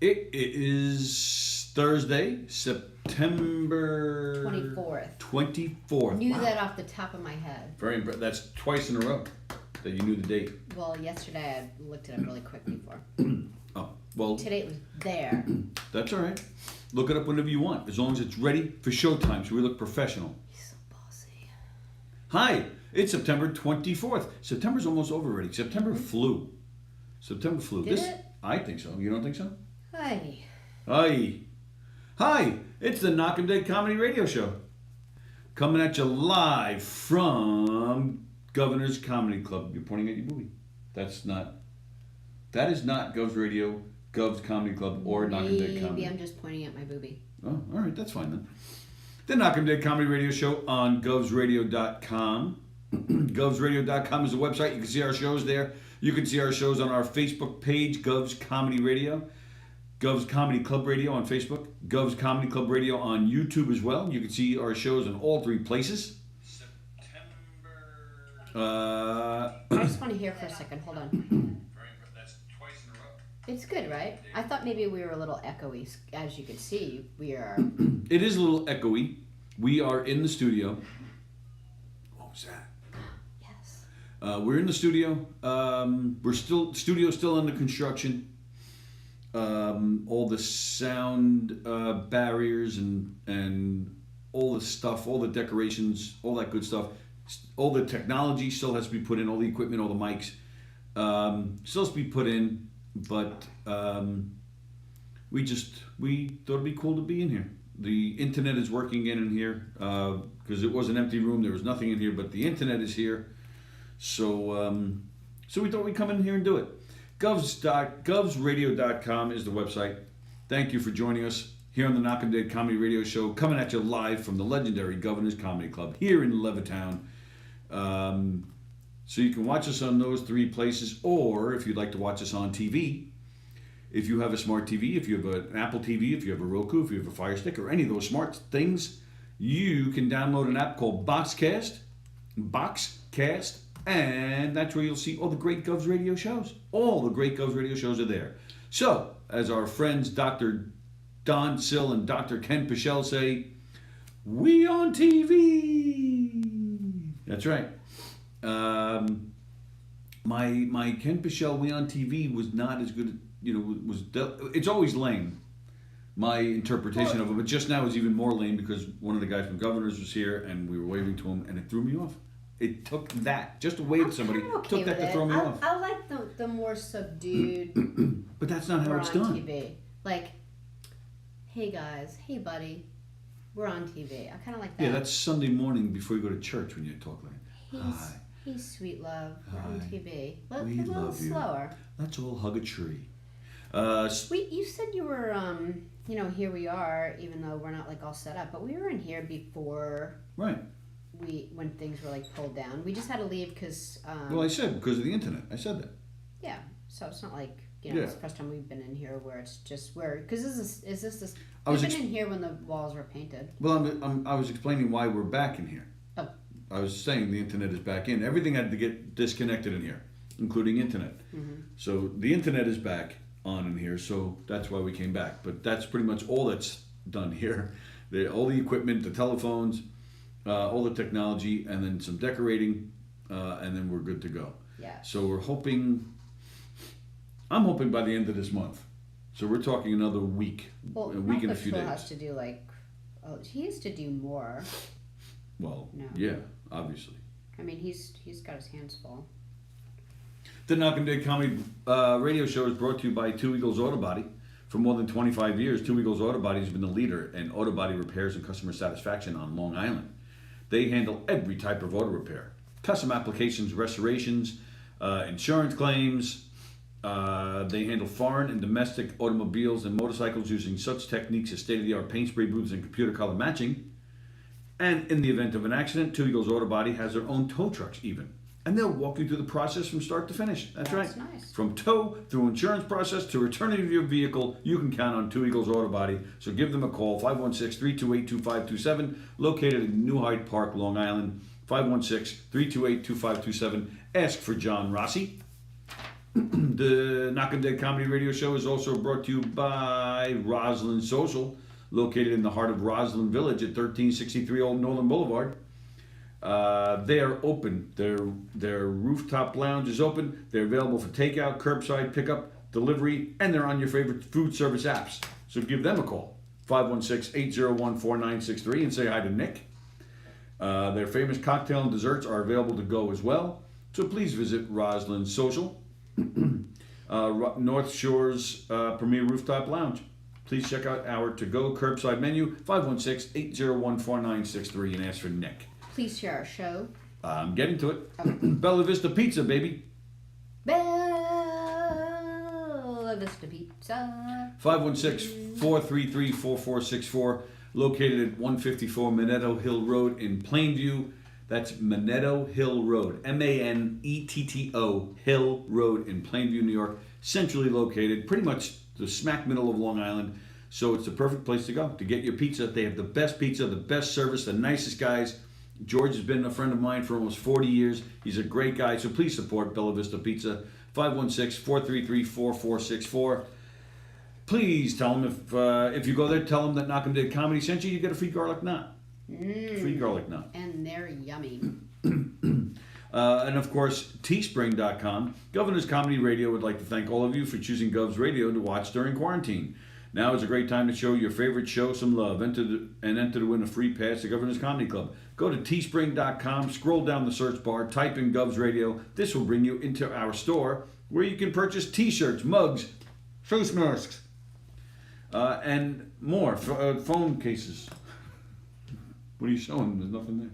It is Thursday, September 24th. 24th. Knew Wow. that off the top of my head. Very impressive. That's twice in a row that you knew the date. Well, yesterday I looked it up really quick before. Oh, well, Today it was there. that's all right. Look it up whenever you want, as long as it's ready for showtime, so we look professional. He's so bossy. Hi, it's September 24th. September's almost over already. September flew. September flew. Did it? I think so. You don't think so? Hi. Hi. Hi, it's the Knockem Comedy Radio Show. Coming at you live from Governor's Comedy Club. You're pointing at your booby. That is not Gov's Radio, Gov's Comedy Club, or Knockem Comedy. Maybe I'm just pointing at my booby. Oh, all right, that's fine then. The Knockem Comedy Radio Show on govsradio.com. Govsradio.com is the website. You can see our shows there. You can see our shows on our Facebook page, Gov's Comedy Radio. Gov's Comedy Club Radio on Facebook. Gov's Comedy Club Radio on YouTube as well. You can see our shows in all three places. I just want to hear for a second. Hold on. That's twice in a row. It's good, right? I thought maybe we were a little echoey. As you can see, we are. It is a little echoey. We are in the studio. What was that? Yes. We're in the studio. Studio's still under construction. All the sound barriers and all the stuff, all the decorations, all that good stuff. All the technology still has to be put in, all the equipment, all the mics still has to be put in, but we thought it'd be cool to be in here. The internet is working in here because it was an empty room. There was nothing in here, but the internet is here. So we thought we'd come in here and do it. Govsradio.com is the website. Thank you for joining us here on the Knockem Comedy Radio Show, coming at you live from the legendary Governor's Comedy Club here in Levittown. So you can watch us on those three places, or if you'd like to watch us on TV, if you have a smart TV, if you have an Apple TV, if you have a Roku, if you have a Fire Stick, or any of those smart things, you can download an app called Boxcast, and that's where you'll see all the great Gov's Radio shows. All the great Gov's Radio shows are there. So, as our friends Dr. Don Sill and Dr. Ken Pichelle say, we on TV. That's right. My Ken Pichelle we on TV was not as good. It's always lame. My interpretation of it, but just now is even more lame because one of the guys from Governors was here and we were waving to him and it threw me off. It took that just to wave at somebody. Took that to throw me off. I like the more subdued. But that's not how it's done. TV. Like, hey guys, hey buddy, we're on TV. I kind of like that. Yeah, that's Sunday morning before you go to church when you talk like, hi. Hey, sweet love, we're Hi. on TV. Let's We a little love you. slower. Let's all hug a tree. You said you were, here we are, even though we're not like all set up, but we were in here before. Right. When things were like pulled down. We just had to leave because. Well, I said because of the internet. I said that. Yeah, so it's not like Yeah. it's the first time we've been in here where it's just because this. I was We've been in here when the walls were painted. Well, I was explaining why we're back in here. Oh. I was saying the internet is back in. Everything had to get disconnected in here, including internet. Mm-hmm. So the internet is back on in here, so that's why we came back. But that's pretty much all that's done here. All the equipment, the telephones, all the technology, and then some decorating, and then we're good to go. Yeah. So I'm hoping by the end of this month. So we're talking another week, Well, a week and a Patrol few days. has to do he used to do more. Well, No. yeah, obviously. I mean, he's got his hands full. The Knockem Comedy Radio Show is brought to you by Two Eagles Auto Body. For more than 25 years, Two Eagles Auto Body has been the leader in auto body repairs and customer satisfaction on Long Island. They handle every type of auto repair. Custom applications, restorations, insurance claims. They handle foreign and domestic automobiles and motorcycles using such techniques as state-of-the-art paint spray booths and computer color matching. And in the event of an accident, Two Eagles Auto Body has their own tow trucks even. And they'll walk you through the process from start to finish. That's right. Nice. From tow through insurance process to returning of your vehicle, you can count on Two Eagles Auto Body. So give them a call, 516-328-2527, located in New Hyde Park, Long Island, 516-328-2527. Ask for John Rossi. The Knockem Dead Comedy Radio Show is also brought to you by Roslyn Social, located in the heart of Roslyn Village at 1363 Old Northern Boulevard. They are open. Their rooftop lounge is open. They're available for takeout, curbside pickup, delivery, and they're on your favorite food service apps. So give them a call, 516-801-4963, and say hi to Nick. Their famous cocktail and desserts are available to go as well. So please visit Roslyn Social, North Shore's premier rooftop lounge. Please check out our to-go curbside menu, 516-801-4963, and ask for Nick. Please share our show. I'm getting to it. Bella Vista Pizza, baby. Bella Vista Pizza. 516-433-4464, located at 154 Manetto Hill Road in Plainview. That's Manetto Hill Road, Manetto Hill Road in Plainview, New York. Centrally located, pretty much the smack middle of Long Island. So it's the perfect place to go to get your pizza. They have the best pizza, the best service, the nicest guys. George has been a friend of mine for almost 40 years. He's a great guy, so please support Bella Vista Pizza, 516-433-4464. Please tell them if you go there, tell them that Knockem Dead Comedy sent you. You get a free garlic nut. Free garlic nut. And they're yummy. And of course, teespring.com. Governor's Comedy Radio would like to thank all of you for choosing Gov's Radio to watch during quarantine. Now is a great time to show your favorite show some love. Enter to win a free pass to Governor's Comedy Club. Go to teespring.com, scroll down the search bar, type in Gov's Radio. This will bring you into our store where you can purchase t-shirts, mugs, face masks, and more, phone cases. What are you showing? There's nothing there.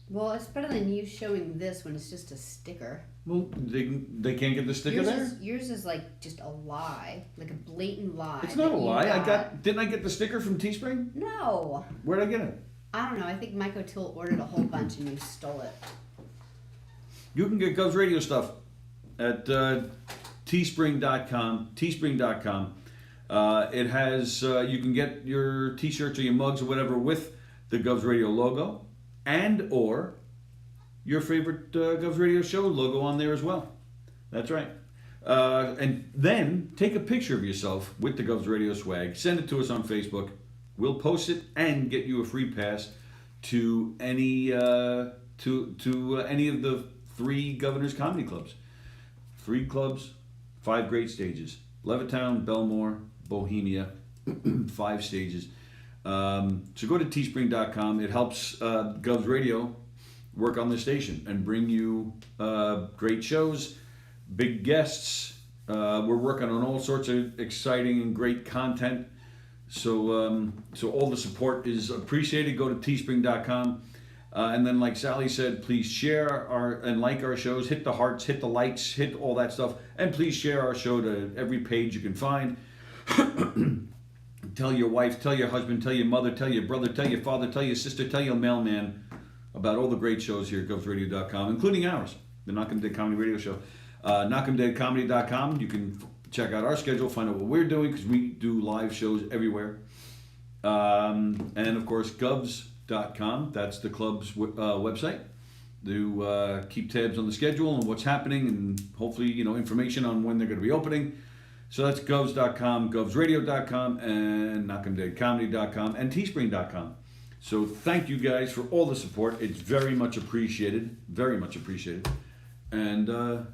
Well, it's better than you showing this when it's just a sticker. Well, they can't get the sticker there? Yours is like just a lie, like a blatant lie. It's not a lie. Didn't I get the sticker from Teespring? No. Where'd I get it? I don't know. I think Mike O'Toole ordered a whole bunch and you stole it. You can get Gov's Radio stuff at teespring.com. Teespring.com. It has, you can get your t-shirts or your mugs or whatever with the Gov's Radio logo and or your favorite Gov's Radio show logo on there as well. That's right. And then take a picture of yourself with the Gov's Radio swag. Send it to us on Facebook. We'll post it and get you a free pass to any to any of the 3 Governor's Comedy Clubs. 3 clubs, 5 great stages. Levittown, Belmore, Bohemia, 5 stages. So go to teespring.com. It helps Gov's Radio work on the station and bring you great shows, big guests. We're working on all sorts of exciting and great content. So all the support is appreciated. Go to teespring.com. And then, like Sallie said, please share and like our shows. Hit the hearts, hit the likes, hit all that stuff. And please share our show to every page you can find. Tell your wife, tell your husband, tell your mother, tell your brother, tell your father, tell your sister, tell your mailman about all the great shows here at govsradio.com, including ours, the Knockem Dead Comedy Radio Show. KnockemDeadComedy.com. You can check out our schedule, find out what we're doing, because we do live shows everywhere. And of course, govs.com. That's the club's website. To keep tabs on the schedule and what's happening, and hopefully, information on when they're going to be opening. So that's govs.com, govsradio.com, and knockemdeadcomedy.com, and teespring.com. So thank you guys for all the support. It's very much appreciated. Very much appreciated. And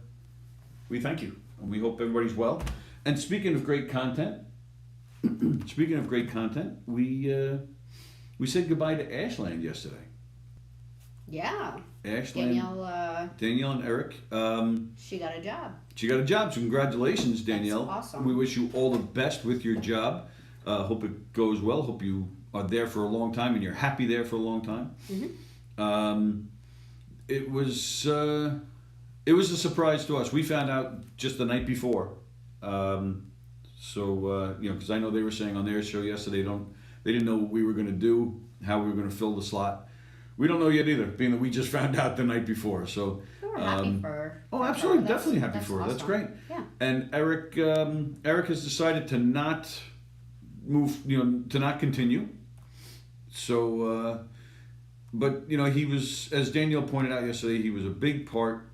we thank you. And we hope everybody's well. And speaking of great content, we said goodbye to Ashland yesterday. Yeah. Ashland. Danielle and Eric. She got a job. So congratulations, Danielle. That's awesome. We wish you all the best with your job. Hope it goes well. Hope you are there for a long time and you're happy there for a long time. Mm-hmm. It was a surprise to us. We found out just the night before. Because I know they were saying on their show yesterday, they didn't know what we were going to do, how we were going to fill the slot. We don't know yet either, being that we just found out the night before. So we're happy for her. Oh, absolutely, definitely happy for her. Awesome. That's great. Yeah. And Eric has decided to not move, to not continue. So, but he was, as Danielle pointed out yesterday, he was a big part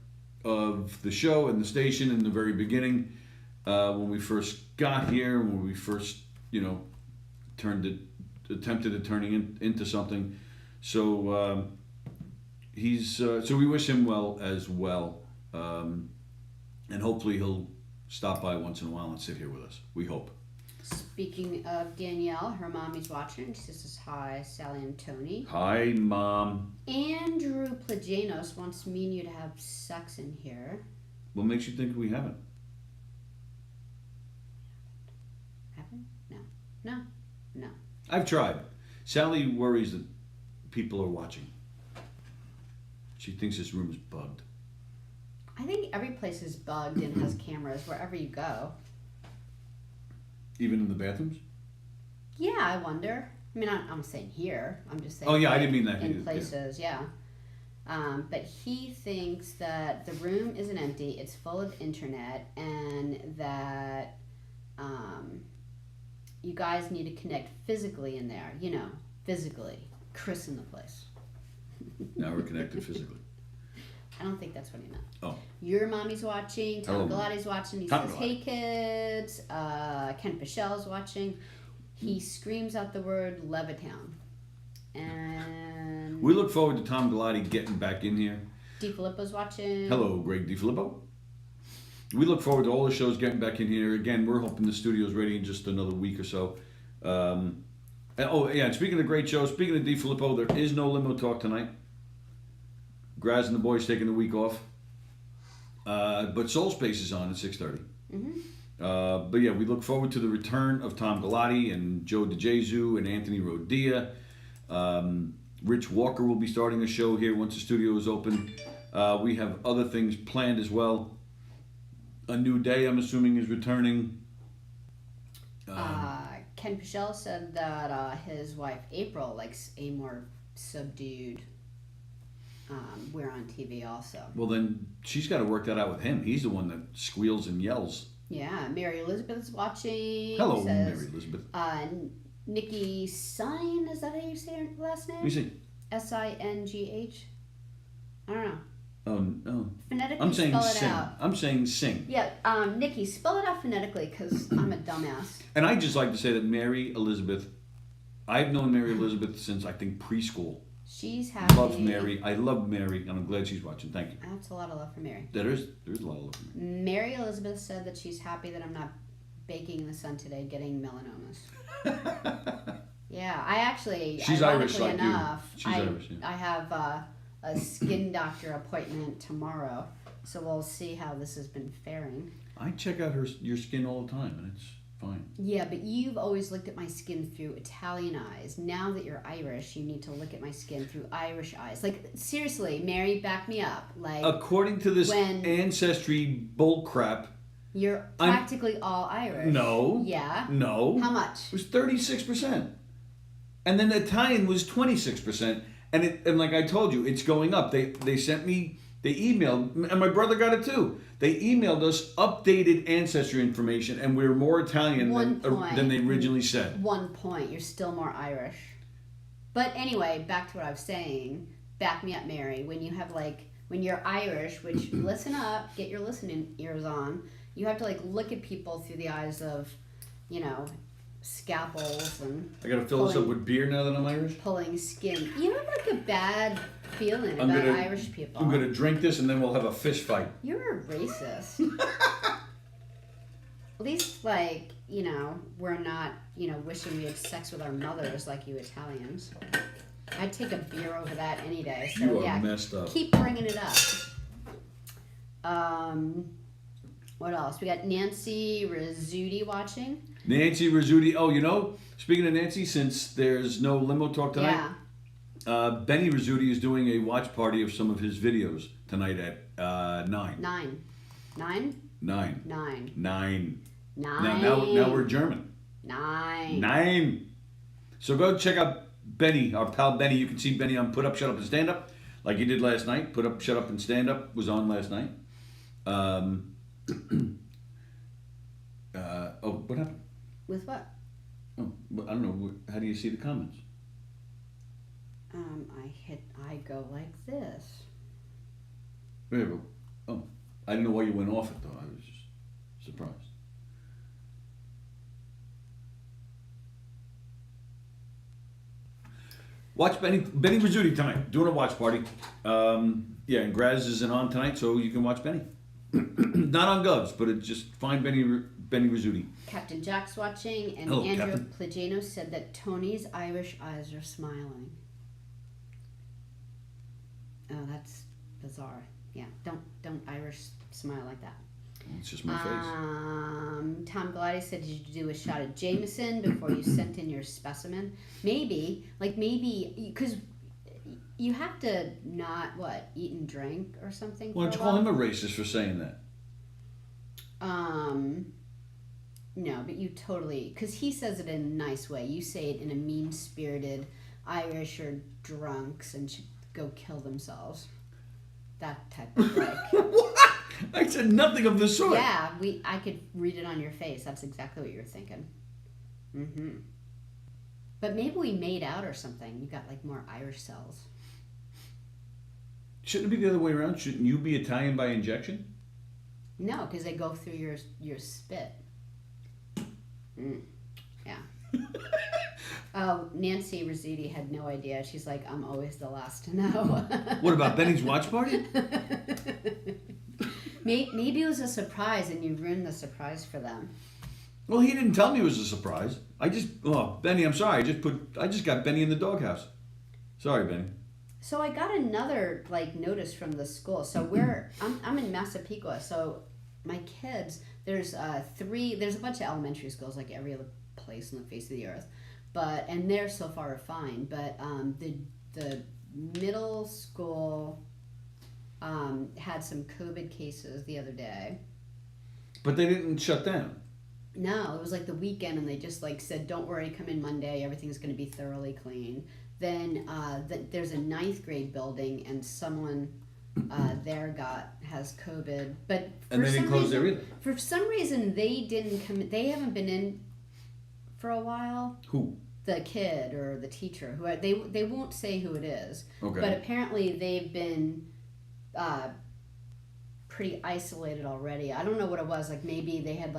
of the show and the station in the very beginning, when we first got here, when we first, attempted to turning into something. So so we wish him well as well, and hopefully he'll stop by once in a while and sit here with us. We hope. Speaking of Danielle, her mommy's watching. She says hi, Sallie and Tony. Hi, Mom. Andrew Plajanos wants me and you to have sex in here. What makes you think we haven't? Haven't? No. I've tried. Sallie worries that people are watching. She thinks this room is bugged. I think every place is bugged and has cameras wherever you go. Even in the bathrooms? Yeah, I wonder. I mean, I'm saying here. I'm just saying. Oh, yeah, I like, didn't mean that. in places, yeah. But he thinks that the room isn't empty. It's full of internet, and that you guys need to connect physically in there. Physically. Chris in the place. Now we're connected physically. I don't think that's what he meant. Oh. Your mommy's watching. Tom Galati's watching. He Tom says, Galati. hey, kids. Ken Pichel's watching. He screams out the word Levittown. And We look forward to Tom Galati getting back in here. DiFilippo's watching. Hello, Greg DiFilippo. We look forward to all the shows getting back in here. Again, we're hoping the studio's ready in just another week or so. And speaking of great shows, speaking of DiFilippo, there is no limo talk tonight. Graz and the boys taking the week off. But Soul Space is on at 6:30. Mm-hmm. But yeah, we look forward to the return of Tom Galati and Joe DeJesu and Anthony Rodia. Rich Walker will be starting a show here once the studio is open. We have other things planned as well. A New Day, I'm assuming, is returning. Ken Pichel said that his wife April likes a more subdued we're on TV also. Well, then she's got to work that out with him. He's the one that squeals and yells. Yeah, Mary Elizabeth's watching. Hello, says, Mary Elizabeth. Nikki Sign, is that how you say her last name? Let me see. Singh? I don't know. Oh, no. Phonetically I'm saying spell it sing. out. I'm saying sing. Yeah, Nikki, spell it out phonetically because I'm a dumbass. And I'd just like to say that Mary Elizabeth, I've known Mary Elizabeth since, I think, preschool. She's happy. Love Mary. I love Mary, and I'm glad she's watching. Thank you. That's a lot of love for Mary. There's a lot of love for Mary. Mary Elizabeth said that she's happy that I'm not baking in the sun today getting melanomas. Yeah, I actually, She's Irish like enough, you. She's Irish, yeah. I have a skin doctor appointment tomorrow, so we'll see how this has been faring. I check out your skin all the time, and it's fine. Yeah, but you've always looked at my skin through Italian eyes. Now that you're Irish, you need to look at my skin through Irish eyes. Like, seriously, Mary, back me up. Like, according to this ancestry bullcrap, you're practically all Irish. No. Yeah. No. How much? It was 36%. And then Italian was 26%. And like I told you, it's going up. They sent me, they emailed, and my brother got it too. They emailed us updated ancestry information, and we're more Italian than they originally said. 1 point. You're still more Irish. But anyway, back to what I was saying. Back me up, Mary. When you're Irish, which, listen up, get your listening ears on, you have to look at people through the eyes of, scalpels and I gotta fill this up with beer now that I'm Irish? Pulling skin. You have a bad feeling about Irish people. I'm gonna drink this and then we'll have a fish fight. You're a racist. At least, we're not, wishing we had sex with our mothers like you Italians. I'd take a beer over that any day. So, you are messed up. Keep bringing it up. What else? We got Nancy Rizzuti watching. Nancy Rizzuti. Oh, speaking of Nancy, since there's no limo talk tonight, Benny Rizzuti is doing a watch party of some of his videos tonight at 9. 9. 9? 9. 9. 9. 9. Now we're German. 9. 9. So go check out Benny, our pal Benny. You can see Benny on Put Up, Shut Up, and Stand Up, like he did last night. Put Up, Shut Up, and Stand Up was on last night. What happened? With what? Oh, I don't know. How do you see the comments? I go like this. There we go. Oh. I didn't know why you went off it, though. I was just surprised. Watch Benny Rizzuti tonight. Doing a watch party. Yeah, and Graz isn't on tonight, so you can watch Benny. Not on Govs, but just find Benny Rizzuti. Captain Jack's watching, and Hello, Andrew Captain. Plagano said that Tony's Irish eyes are smiling. Oh, that's bizarre. Yeah, don't Irish smile like that. It's just my face. Tom Galati said, did you do a shot of Jameson before you sent in your specimen? Maybe, because you have to not, eat and drink or something. Why don't you call him a racist for saying that? No, but you totally, because he says it in a nice way. You say it in a mean-spirited, Irish are drunks and should go kill themselves. That type of What? I said nothing of the sort. Yeah, I could read it on your face. That's exactly what you were thinking. Mm-hmm. But maybe we made out or something. You got more Irish cells. Shouldn't it be the other way around? Shouldn't you be Italian by injection? No, because they go through your spit. Yeah. Oh, Nancy Rizzuti had no idea. She's like, I'm always the last to know. What about Benny's watch party? Maybe it was a surprise and you ruined the surprise for them. Well, he didn't tell me it was a surprise. Benny, I'm sorry. I just got Benny in the doghouse. Sorry, Benny. So I got another notice from the school. So I'm in Massapequa. So my kids, there's a bunch of elementary schools like every other place on the face of the earth, and they're so far fine. But the middle school had some COVID cases the other day. But they didn't shut down. No, it was the weekend, and they just said, "Don't worry, come in Monday. Everything's going to be thoroughly clean." Then there's a 9th grade building, and someone there has COVID. But and they didn't close there either. For some reason, they didn't come. They haven't been in for a while. Who? The kid or the teacher. They won't say who it is. Okay. But apparently they've been pretty isolated already. I don't know what it was. Maybe they had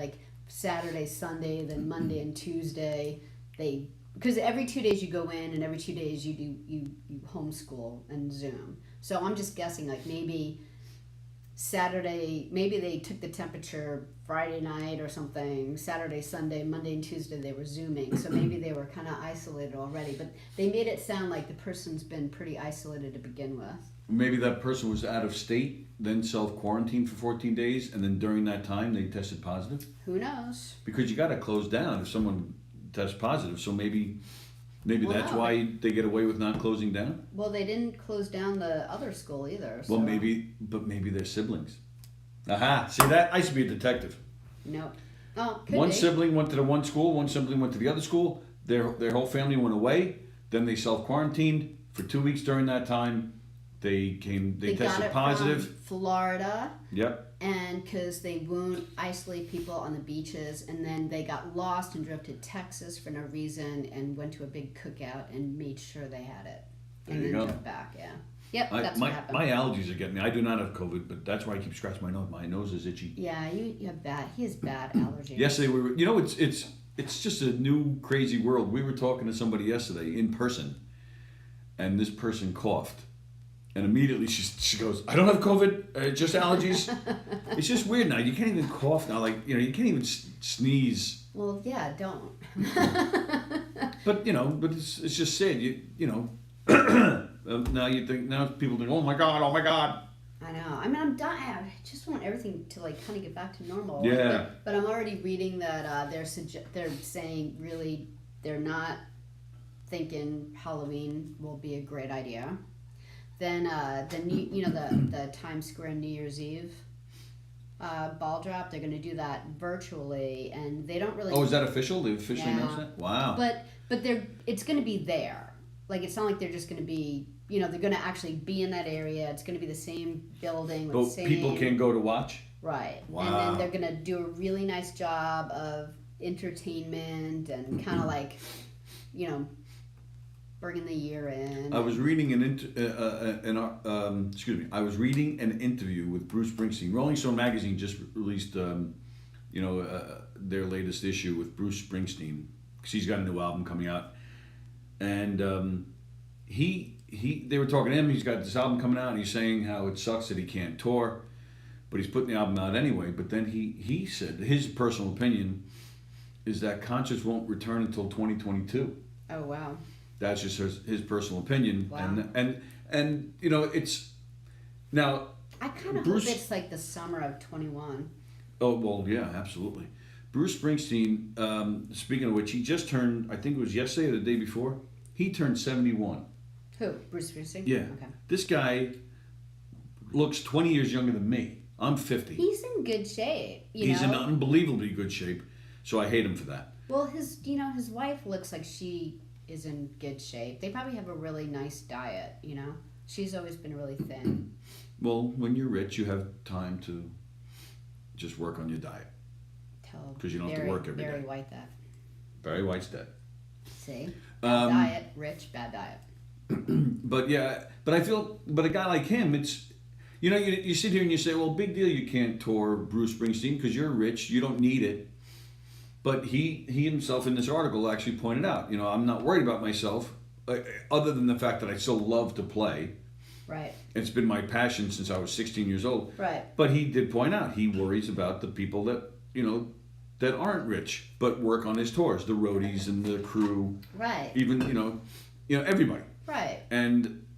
Saturday, Sunday, then Monday and Tuesday. Because every 2 days you go in, and every 2 days you homeschool and Zoom. So I'm just guessing maybe Saturday, maybe they took the temperature Friday night or something. Saturday, Sunday, Monday and Tuesday they were Zooming. So maybe they were kind of isolated already. But they made it sound like the person's been pretty isolated to begin with. Maybe that person was out of state, then self-quarantined for 14 days, and then during that time they tested positive? Who knows? Because you got to close down if someone tests positive. So maybe that's why they get away with not closing down? Well, they didn't close down the other school either. So. Well, maybe they're siblings. Aha, see that? I used to be a detective. Nope. Oh, could One be. sibling went to the one school, one sibling went to the other school. Their whole family went away. Then they self-quarantined for 2 weeks during that time. They tested got it positive. From Florida. Yep. And because they won't isolate people on the beaches, and then they got lost and drove to Texas for no reason and went to a big cookout and made sure they had it. And There you then go. drove back, yeah. Yep, that's what happened. My allergies are getting me. I do not have COVID, but that's why I keep scratching my nose. My nose is itchy. Yeah, you have bad. He has bad allergies. Yesterday we were. It's just a new crazy world. We were talking to somebody yesterday in person, and this person coughed. And immediately she goes, I don't have COVID, just allergies. It's just weird now. You can't even cough now. You can't even sneeze. Well, yeah, don't. But it's just sad. Now people think, oh my God. I know. I mean, I'm dying. I just want everything to kind of get back to normal. Yeah. But I'm already reading that they're saying really they're not thinking Halloween will be a great idea. Then the Times Square New Year's Eve ball drop. They're going to do that virtually, and they don't really. Oh, is that official? They officially announced that? Wow. But it's going to be there. It's not like they're just going to be. They're going to actually be in that area. It's going to be the same building. But people can go to watch. Right. Wow. And then they're going to do a really nice job of entertainment and kind of bringing the year in. I was reading I was reading an interview with Bruce Springsteen. Rolling Stone magazine just released, their latest issue with Bruce Springsteen because he's got a new album coming out, and they were talking to him. He's got this album coming out, and he's saying how it sucks that he can't tour, but he's putting the album out anyway. But then he said his personal opinion is that concerts won't return until 2022. Oh wow. That's just his personal opinion. Wow. And it's now. I kind of hope it's like the summer of 21. Oh well, yeah, absolutely. Bruce Springsteen. Speaking of which, he just turned. I think it was yesterday or the day before. He turned 71. Who? Bruce Springsteen? Yeah. Okay. This guy looks 20 years younger than me. I'm 50. He's in good shape. He's in unbelievably good shape. So I hate him for that. Well, his wife looks like she is in good shape. They probably have a really nice diet, She's always been really thin. Well, when you're rich, you have time to just work on your diet. Because you don't have to work every day. Barry White that. Barry White's dead. See? Bad diet, rich, bad diet. But a guy like him, it's, you sit here and you say, well, big deal you can't tour Bruce Springsteen because you're rich, you don't need it. But he himself in this article actually pointed out, I'm not worried about myself, other than the fact that I still love to play. Right. It's been my passion since I was 16 years old. Right. But he did point out he worries about the people that, that aren't rich but work on his tours, the roadies and the crew. Right. Even, everybody. Right.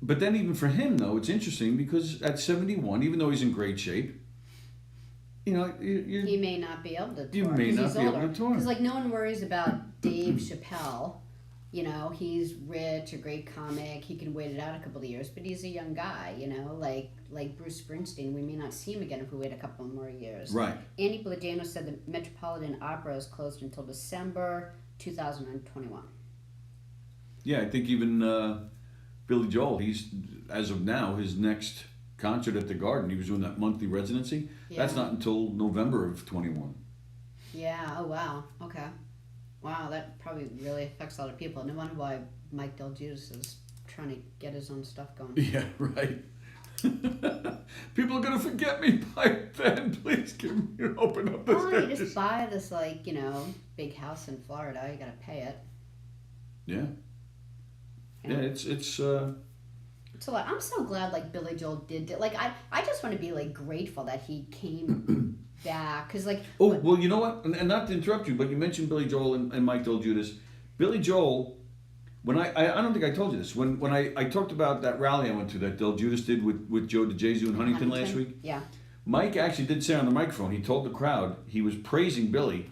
But then even for him though, it's interesting because at 71, even though he's in great shape, he may not be able to tour. You may not be able to tour. Because no one worries about Dave Chappelle. He's rich, a great comic. He can wait it out a couple of years, but he's a young guy. Like Bruce Springsteen. We may not see him again if we wait a couple more years. Right. Andy Bladano said the Metropolitan Opera is closed until December 2021. Yeah, I think even Billy Joel. He's as of now his next concert at the Garden. He was doing that monthly residency. Yeah. That's not until November of 21. Yeah. Oh wow. Okay. Wow, that probably really affects a lot of people. No wonder why Mike Del Giudice is trying to get his own stuff going. Yeah, right. People are gonna forget me by then. Please open up this. Oh, you just buy this big house in Florida. You gotta pay it. Yeah. Yeah, it's a lot. I'm so glad Billy Joel did it. I just want to be grateful that he came back because well, you know what? And not to interrupt you, but you mentioned Billy Joel and Mike Del Giudice. Billy Joel, when I don't think I told you this when I talked about that rally I went to that Del Giudice did with Joe DeJesus in Huntington last week. Yeah. Mike actually did say on the microphone. He told the crowd he was praising Billy.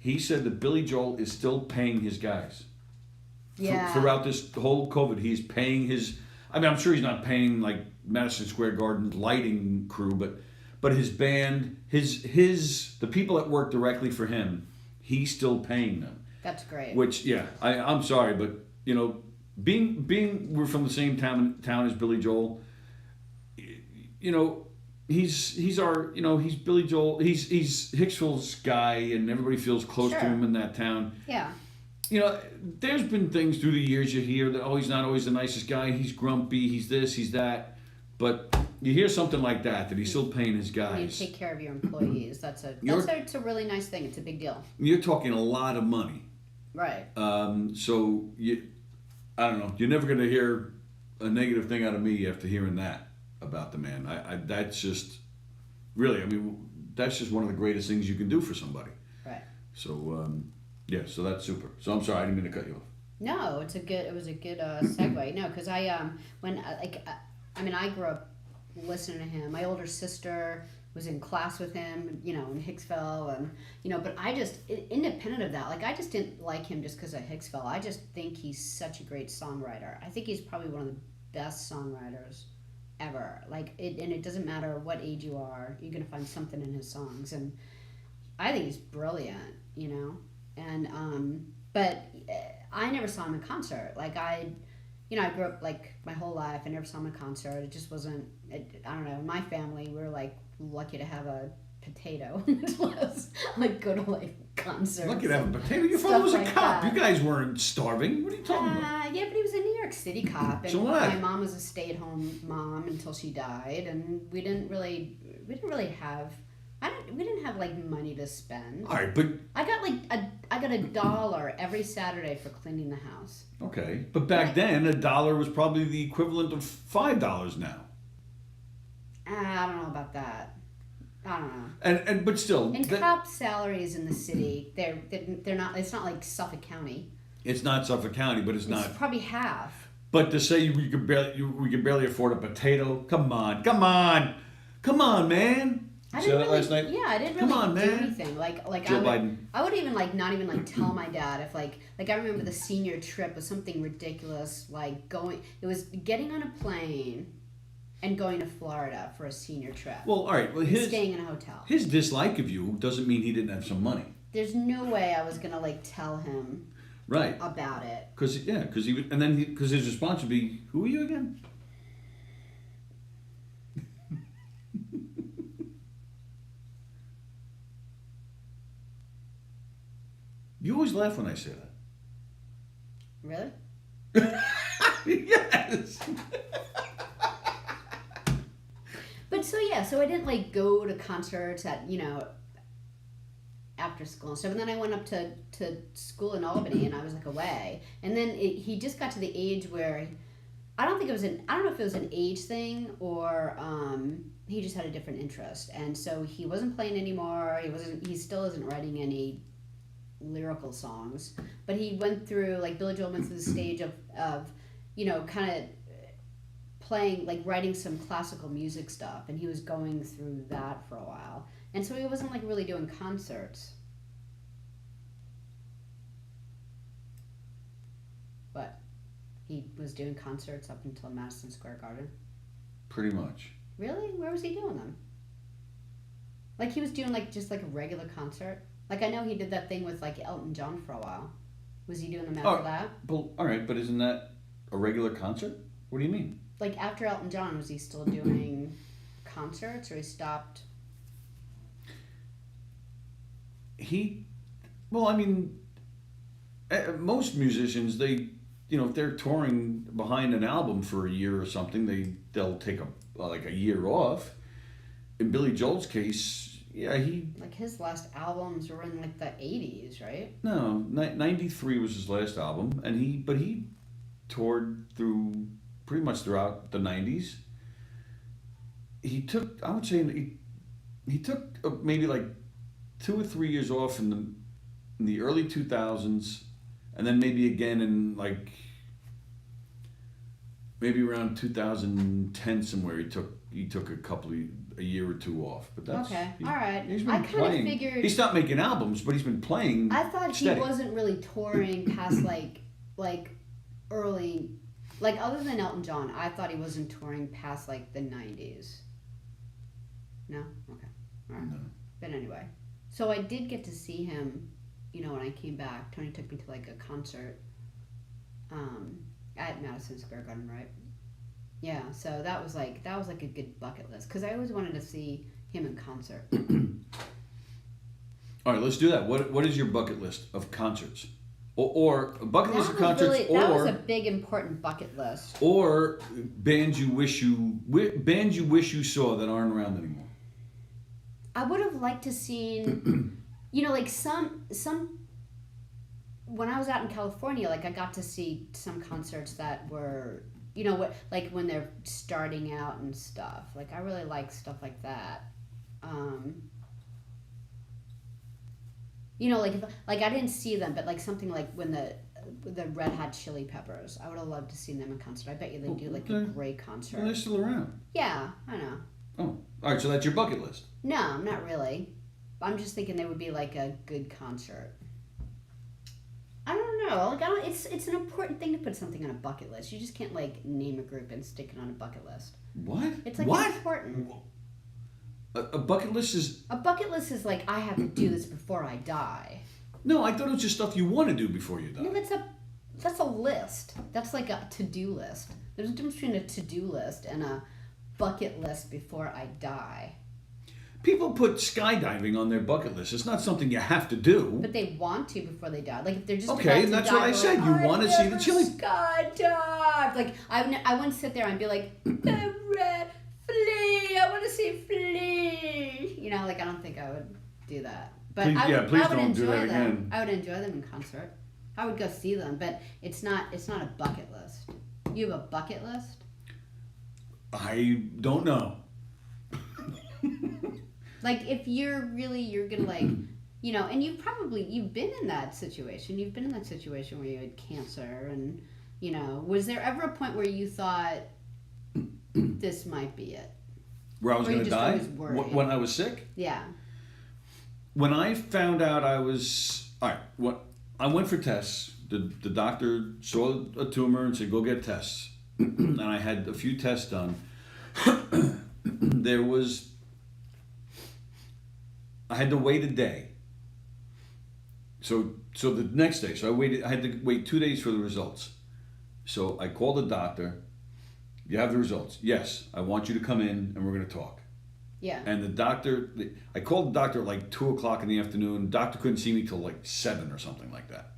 He said that Billy Joel is still paying his guys. Yeah. Throughout this whole COVID, he's paying his. I mean, I'm sure he's not paying Madison Square Garden lighting crew, but his band, the people that work directly for him, he's still paying them. That's great. Which, yeah, I'm sorry, but being we're from the same town as Billy Joel. He's our he's Billy Joel. He's Hicksville's guy, and everybody feels close to him in that town. Yeah. There's been things through the years you hear that, he's not always the nicest guy. He's grumpy. He's this. He's that. But you hear something like that he's still paying his guys. You take care of your employees. It's a really nice thing. It's a big deal. You're talking a lot of money. Right. So I don't know. You're never going to hear a negative thing out of me after hearing that about the man. That's just really. I mean, that's just one of the greatest things you can do for somebody. Right. So. Yeah, so that's super. So I'm sorry, I didn't mean to cut you off. No, it was a good segue. No, because I grew up listening to him. My older sister was in class with him, in Hicksville, and but I just independent of that, I just didn't like him just because of Hicksville. I just think he's such a great songwriter. I think he's probably one of the best songwriters ever. And it doesn't matter what age you are, you're gonna find something in his songs, and I think he's brilliant, And but I never saw him in concert. I grew up my whole life. I never saw him in concert. It just wasn't. I don't know. In my family, we were lucky to have a potato. It was go to concerts. Lucky to have a potato. Your stuff father was a like cop. that. You guys weren't starving. What are you talking about? Yeah, but he was a New York City cop, and So what? my mom was a stay-at-home mom until she died, and we didn't really have. We didn't have like money to spend. All right, but I got $1 every Saturday for cleaning the house. okay, but back then $1 was probably the equivalent of $5 now. I don't know about that. I don't know. And but still, And cop salaries in the city, they're not. It's not like Suffolk County. it's not Suffolk County, but it's not. It's probably half. But to say we could barely afford a potato, come on, man. I Saw didn't that really, last night? Yeah, I didn't Come really on, do man. anything. Like Joe Biden. I would even not even tell my dad if like I remember the senior trip was something ridiculous, like it was getting on a plane and going to Florida for a senior trip. Well, all right. Well, staying in a hotel. His dislike of you doesn't mean he didn't have some money. There's no way I was gonna tell him right about it. Because his response would be, "Who are you again?" You always laugh when I say that. Really? Yes. But so I didn't go to concerts at after school and stuff, and then I went up to school in Albany and I was away, and then he just got to the age where I don't know if it was an age thing or he just had a different interest, and so he wasn't playing anymore. He still isn't writing any lyrical songs, but he went through Billy Joel went through the stage of kind of playing writing some classical music stuff, and he was going through that for a while, and so he wasn't really doing concerts, but he was doing concerts up until Madison Square Garden. Pretty much. Really? Where was he doing them? He was doing just a regular concert. I know he did that thing with Elton John for a while. Was he doing them after that? Well, all right, but isn't that a regular concert? What do you mean? After Elton John, was he still doing concerts, or he stopped? Most musicians, if they're touring behind an album for a year or something, they'll take a year off. In Billy Joel's case, yeah, his last albums were in the 80s, right? No, 93 was his last album, and he toured through pretty much throughout the 90s. He took, I would say, he took maybe 2 or 3 years off in the early 2000s, and then maybe again in maybe around 2010 somewhere he took a year or two off. But that's okay. All right. He's been I kind playing. of figured He stopped making albums, but he's been playing. I thought steady. he wasn't really touring past early, other than Elton John. I thought he wasn't touring past the 90s. No. Okay. All right. No. But anyway, so I did get to see him. When I came back, Tony took me to a concert. At Madison Square Garden, right? Yeah, so that was a good bucket list because I always wanted to see him in concert. All right, let's do that. What is your bucket list of concerts, or a bucket list of concerts, that was a big important bucket list. Or bands you wish you saw that aren't around anymore? I would have liked to seen, some. When I was out in California, I got to see some concerts that were, when they're starting out and stuff. I really like stuff like that. If I didn't see them, but something when the Red Hot Chili Peppers, I would have loved to see them in concert. I bet you they do a great concert. Well, they're still around. Yeah, I know. Oh, all right. So that's your bucket list. No, not really. I'm just thinking they would be a good concert. I don't know. It's an important thing to put something on a bucket list. You just can't name a group and stick it on a bucket list. What? It's what? important. A bucket list is. A bucket list is I have to do this before I die. No, I thought it was just stuff you want to do before you die. No, that's a list. That's a to-do list. There's a difference between a to-do list and a bucket list before I die. People put skydiving on their bucket list. It's not something you have to do. But they want to before they die. Like if they're just okay, and that's what I said. You want to see the chili. Skydive. Like I wouldn't sit there and be like, Flea. I want to see Flea. You know, like I don't think I would do that. But please, I would don't enjoy do that them. again. I would enjoy them in concert. I would go see them, but it's not a bucket list. You have a bucket list? I don't know. Like if you're gonna like, you know, and you've been in that situation. You've been in that situation where you had cancer, and you know, was there ever a point where you thought this might be it? Where I was going to die? When I was sick? Yeah. When I found out I was I went for tests. The doctor saw a tumor and said, "Go get tests." And I had a few tests done. I had to wait a day. So the next day, I had to wait 2 days for the results. So I called the doctor. You have the results? Yes. I want you to come in and we're going to talk. Yeah. And I called the doctor at like 2 o'clock in the afternoon. The doctor couldn't see me till like 7 or something like that.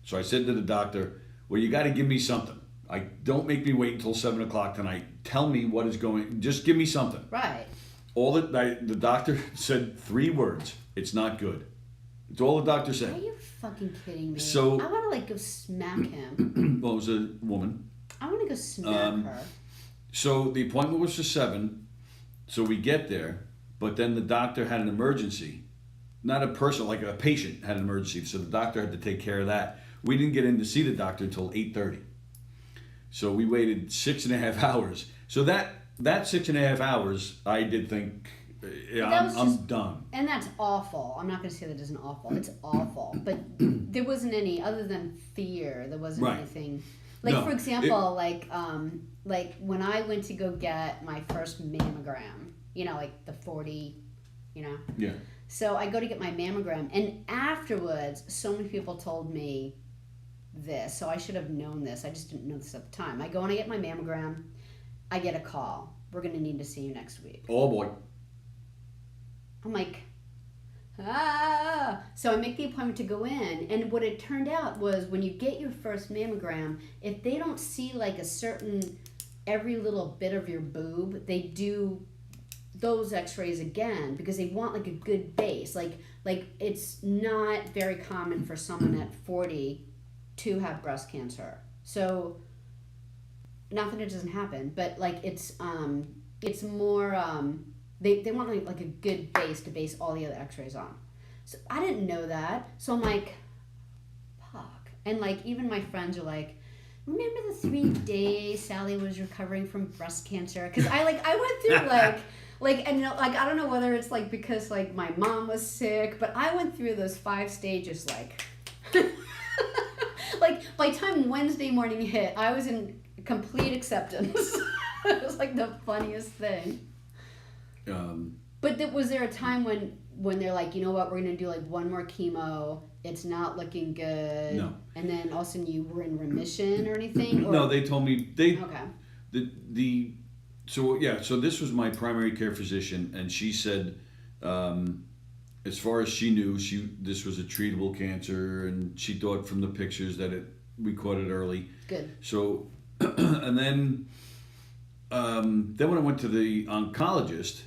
So I said to the doctor, well, you got to give me something. Don't make me wait until 7 o'clock tonight. Tell me what is just give me something. Right. The doctor said 3 words. It's not good. It's all the doctor said. Are you fucking kidding me? So I want to like go smack him. Well, it was a woman. I want to go smack her. So the appointment was for 7. So we get there, but then the doctor had an emergency. Not a person, like a patient had an emergency. So the doctor had to take care of that. We didn't get in to see the doctor until 8:30. So we waited 6.5 hours. So that 6.5 hours, I did think, I'm done. And that's awful. I'm not going to say that isn't awful. It's awful. But there wasn't any, other than fear, there wasn't anything. Like, for example, like when I went to go get my first mammogram, you know, like the 40, you know? Yeah. So I go to get my mammogram, and afterwards, so many people told me this, so I should have known this. I just didn't know this at the time. I go and I get my mammogram. I get a call. We're going to need to see you next week. Oh, boy. I'm like, So I make the appointment to go in, and what it turned out was when you get your first mammogram, if they don't see like a certain, every little bit of your boob, they do those x-rays again because they want like a good base. Like it's not very common for someone at 40 to have breast cancer. So not that it doesn't happen, but like it's more they want like a good base to base all the other x-rays on. So I didn't know that. So I'm like, fuck. And like even my friends are like, remember the 3 days Sallie was recovering from breast cancer? Because I went through and I don't know whether it's like because like my mom was sick, but I went through those 5 stages like like by the time Wednesday morning hit, I was in complete acceptance. It was like the funniest thing. But was there a time when they're like, you know what, we're gonna do like one more chemo, it's not looking good, no, and then all of a sudden you were in remission or anything? Or? No, they told me okay. So this was my primary care physician, and she said, as far as she knew, this was a treatable cancer, and she thought from the pictures that we caught it early. Good. So, and then when I went to the oncologist,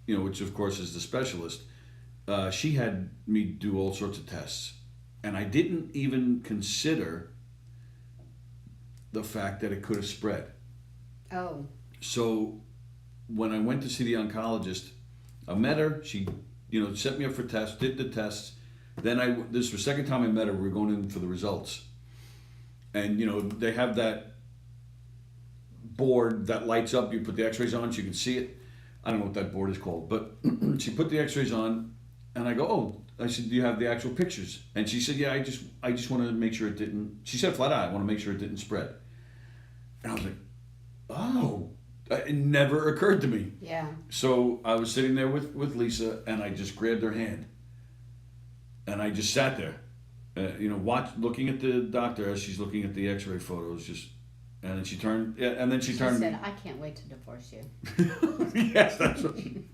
which of course is the specialist, she had me do all sorts of tests, and I didn't even consider the fact that it could have spread. Oh. So when I went to see the oncologist, I met her. She, set me up for tests, did the tests. Then this was the second time I met her. We were going in for the results, and they have that board that lights up. You put the X-rays on, so you can see it. I don't know what that board is called, but she put the X-rays on, and I go, oh. I said, do you have the actual pictures? And she said, yeah, I just want to make sure it didn't. She said flat out, I want to make sure it didn't spread. And I was like, oh, it never occurred to me. Yeah. So I was sitting there with Lisa, and I just grabbed her hand, and I just sat there, looking at the doctor as she's looking at the X-ray photos, and then she turned, she turned. She said, I can't wait to divorce you. Yes, that's what she...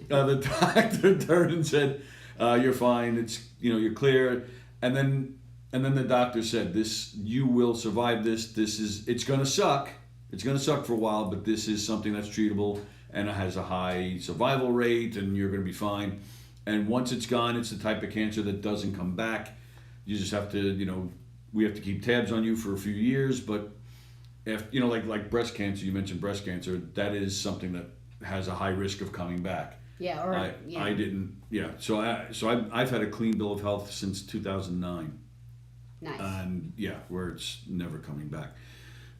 The doctor turned and said, "You're fine. It's you're clear." And then the doctor said, "This you will survive this. It's gonna suck. It's gonna suck for a while, but this is something that's treatable and it has a high survival rate, and you're gonna be fine. And once it's gone, it's the type of cancer that doesn't come back. You just have to we have to keep tabs on you for a few years, but if like breast cancer, you mentioned breast cancer, that is something that has a high risk of coming back." Yeah, I didn't. Yeah, so I've had a clean bill of health since 2009. Nice. And where it's never coming back.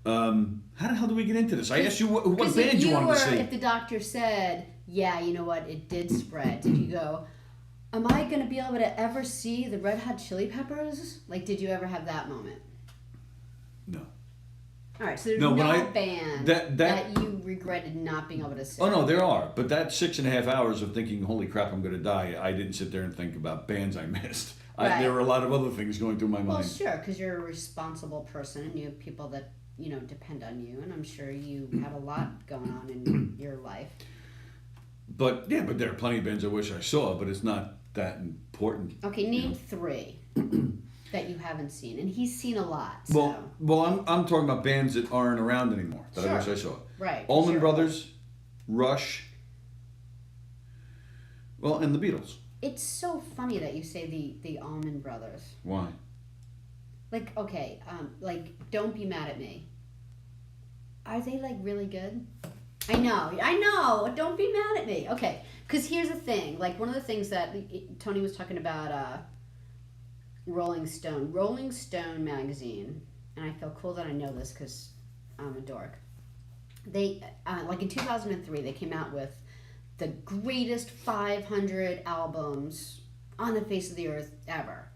How the hell do we get into this? I asked you what band you wanted to see. If the doctor said, "Yeah, you know what, it did spread," did you go, "Am I going to be able to ever see the Red Hot Chili Peppers?" Like, did you ever have that moment? No. All right, so there's band that you regretted not being able to see. Oh, no, there are. But that 6.5 hours of thinking, holy crap, I'm going to die, I didn't sit there and think about bands I missed. Right. There were a lot of other things going through my mind. Well, sure, because you're a responsible person and you have people that, depend on you. And I'm sure you have a lot going on in your life. But there are plenty of bands I wish I saw, but it's not that important. Okay, name 3 that you haven't seen, and he's seen a lot. So. Well, I'm talking about bands that aren't around anymore that I wish I saw. Right. Allman Brothers, Rush, and the Beatles. It's so funny that you say the Allman Brothers. Why? Like, okay, Don't Be Mad at Me. Are they really good? I know. Don't be mad at me. Okay, because here's the thing. Like, one of the things that Tony was talking about, Rolling Stone magazine, and I feel cool that I know this because I'm a dork. They, in 2003, they came out with the greatest 500 albums on the face of the earth ever.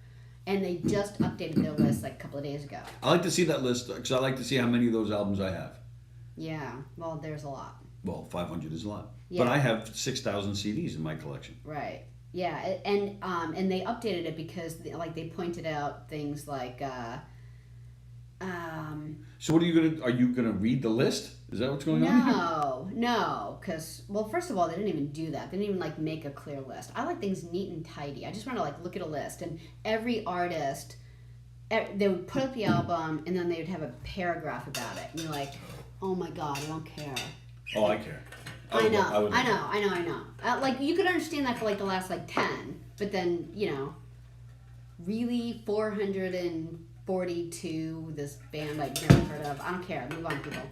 And they just updated their list a couple of days ago. I like to see that list because I like to see how many of those albums I have. Yeah, well, there's a lot. Well, 500 is a lot. Yeah. But I have 6,000 CDs in my collection. Right. Yeah, and they updated it because they pointed out things like. So what are you gonna read the list? Is that what's going on here? No, because first of all, they didn't even do that. They didn't even make a clear list. I like things neat and tidy. I just want to look at a list, and every artist, they would put up the album, and then they would have a paragraph about it, and you're like, oh my god, I don't care. Oh, I care. I know. You could understand that for the last 10, but then really 442, this band I'd never heard of. I don't care. Move on, people.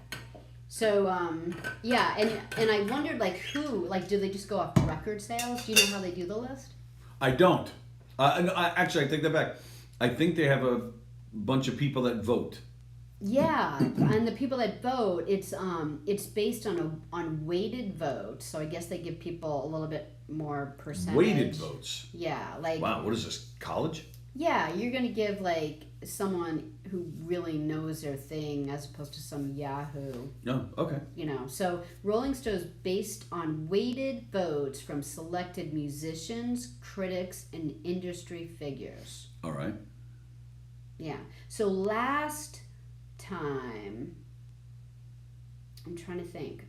So and I wondered who do they just go off record sales? Do you know how they do the list? I don't. Actually, I take that back. I think they have a bunch of people that vote. Yeah, and the people that vote, it's based on weighted votes. So I guess they give people a little bit more percentage. Weighted votes. Yeah, wow, what is this, college? Yeah, you're gonna give someone who really knows their thing as opposed to some yahoo. Oh, okay. So Rolling Stone's based on weighted votes from selected musicians, critics, and industry figures. All right. Yeah. So last time, I'm trying to think.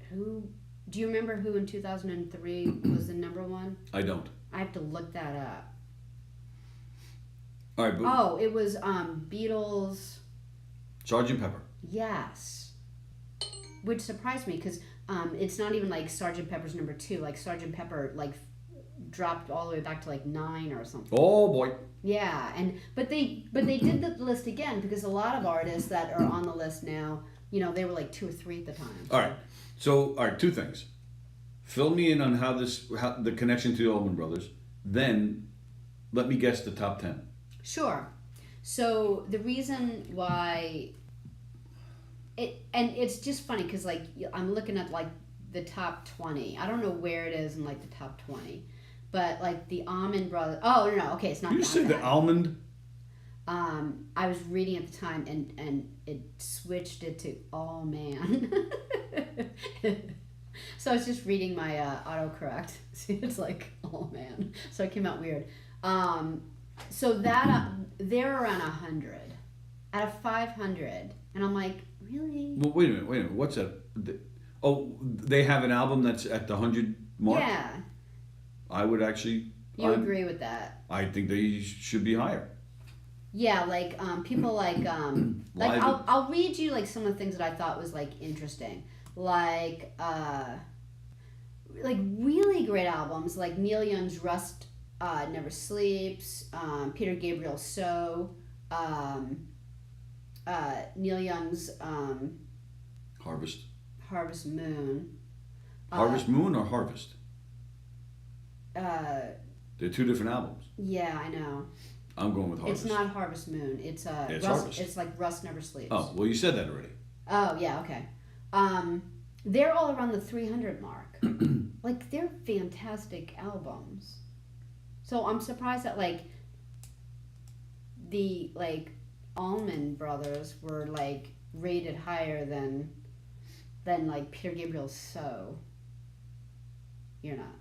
Do you remember who in 2003 was the number one? I don't. I have to look that up. All right. It was Beatles. Sgt. Pepper. Yes. Which surprised me because it's not even Sgt. Pepper's number 2. Sgt. Pepper dropped all the way back to 9 or something. Oh boy. Yeah, but they did the list again because a lot of artists that are on the list now, they were 2 or 3 at the time. All right. So, two things. Fill me in on how the connection to the Allman Brothers. Then, let me guess the top 10. Sure. So the reason why it's just funny because I'm looking at the top 20. I don't know where it is in the top 20. But the Allman Brothers. Oh no, okay, it's not. You said the almond. I was reading at the time, and it switched it to all man. So I was just reading my autocorrect. See, it's all man. So it came out weird. So that they're around 100 out of 500, and I'm like, really? Well, wait a minute. What's that? Oh, they have an album that's at the 100 mark. Yeah, I would actually. you agree with that? I think they should be higher. Yeah, like people like Live I'll read you like some of the things that I thought was like interesting, like really great albums like Neil Young's Rust Never Sleeps, Peter Gabriel's So, Neil Young's Harvest. Harvest Moon. Harvest Moon or Harvest? Uh, They're two different albums. yeah, I know. I'm going with Harvest. It's not Harvest Moon. It's It's Rust. Harvest. It's like Rust Never Sleeps. Oh, well, you said that already. Oh yeah, okay. They're all around the 300 mark. Like they're fantastic albums. So I'm surprised that like the Allman Brothers were like rated higher than like Peter Gabriel's So. You're not.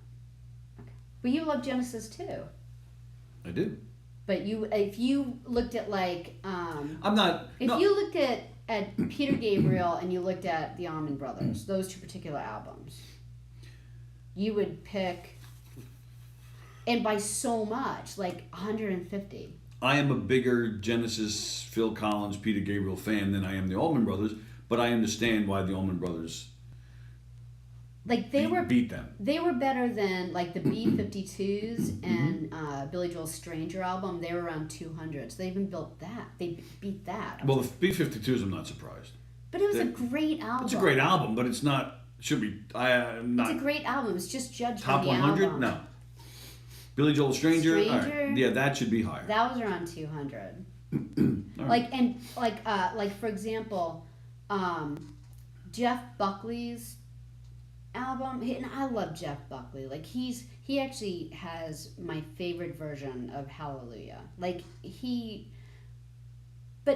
Okay. But you love Genesis too. I do. But if you looked at like I'm not. if you looked at Peter Gabriel and you looked at the Allman Brothers, those two particular albums, you would pick, and by so much, like 150. I am a bigger Genesis, Phil Collins, Peter Gabriel fan than I am the Allman Brothers, but I understand why the Allman Brothers Like beat them. They were better than like the B-52s and Billy Joel's Stranger album. They were around 200, so they even they beat that. Well, the B-52s, I'm not surprised. But it was a great album. It's a great album, but it's not. Should be. Not. It's a great album. It's just judged Top by the 100? album. No. Billy Joel Stranger? All Stranger? right. Yeah, that should be higher. That was around 200. Right. Like for example, Jeff Buckley's album, and I love Jeff Buckley. Like he actually has my favorite version of Hallelujah. But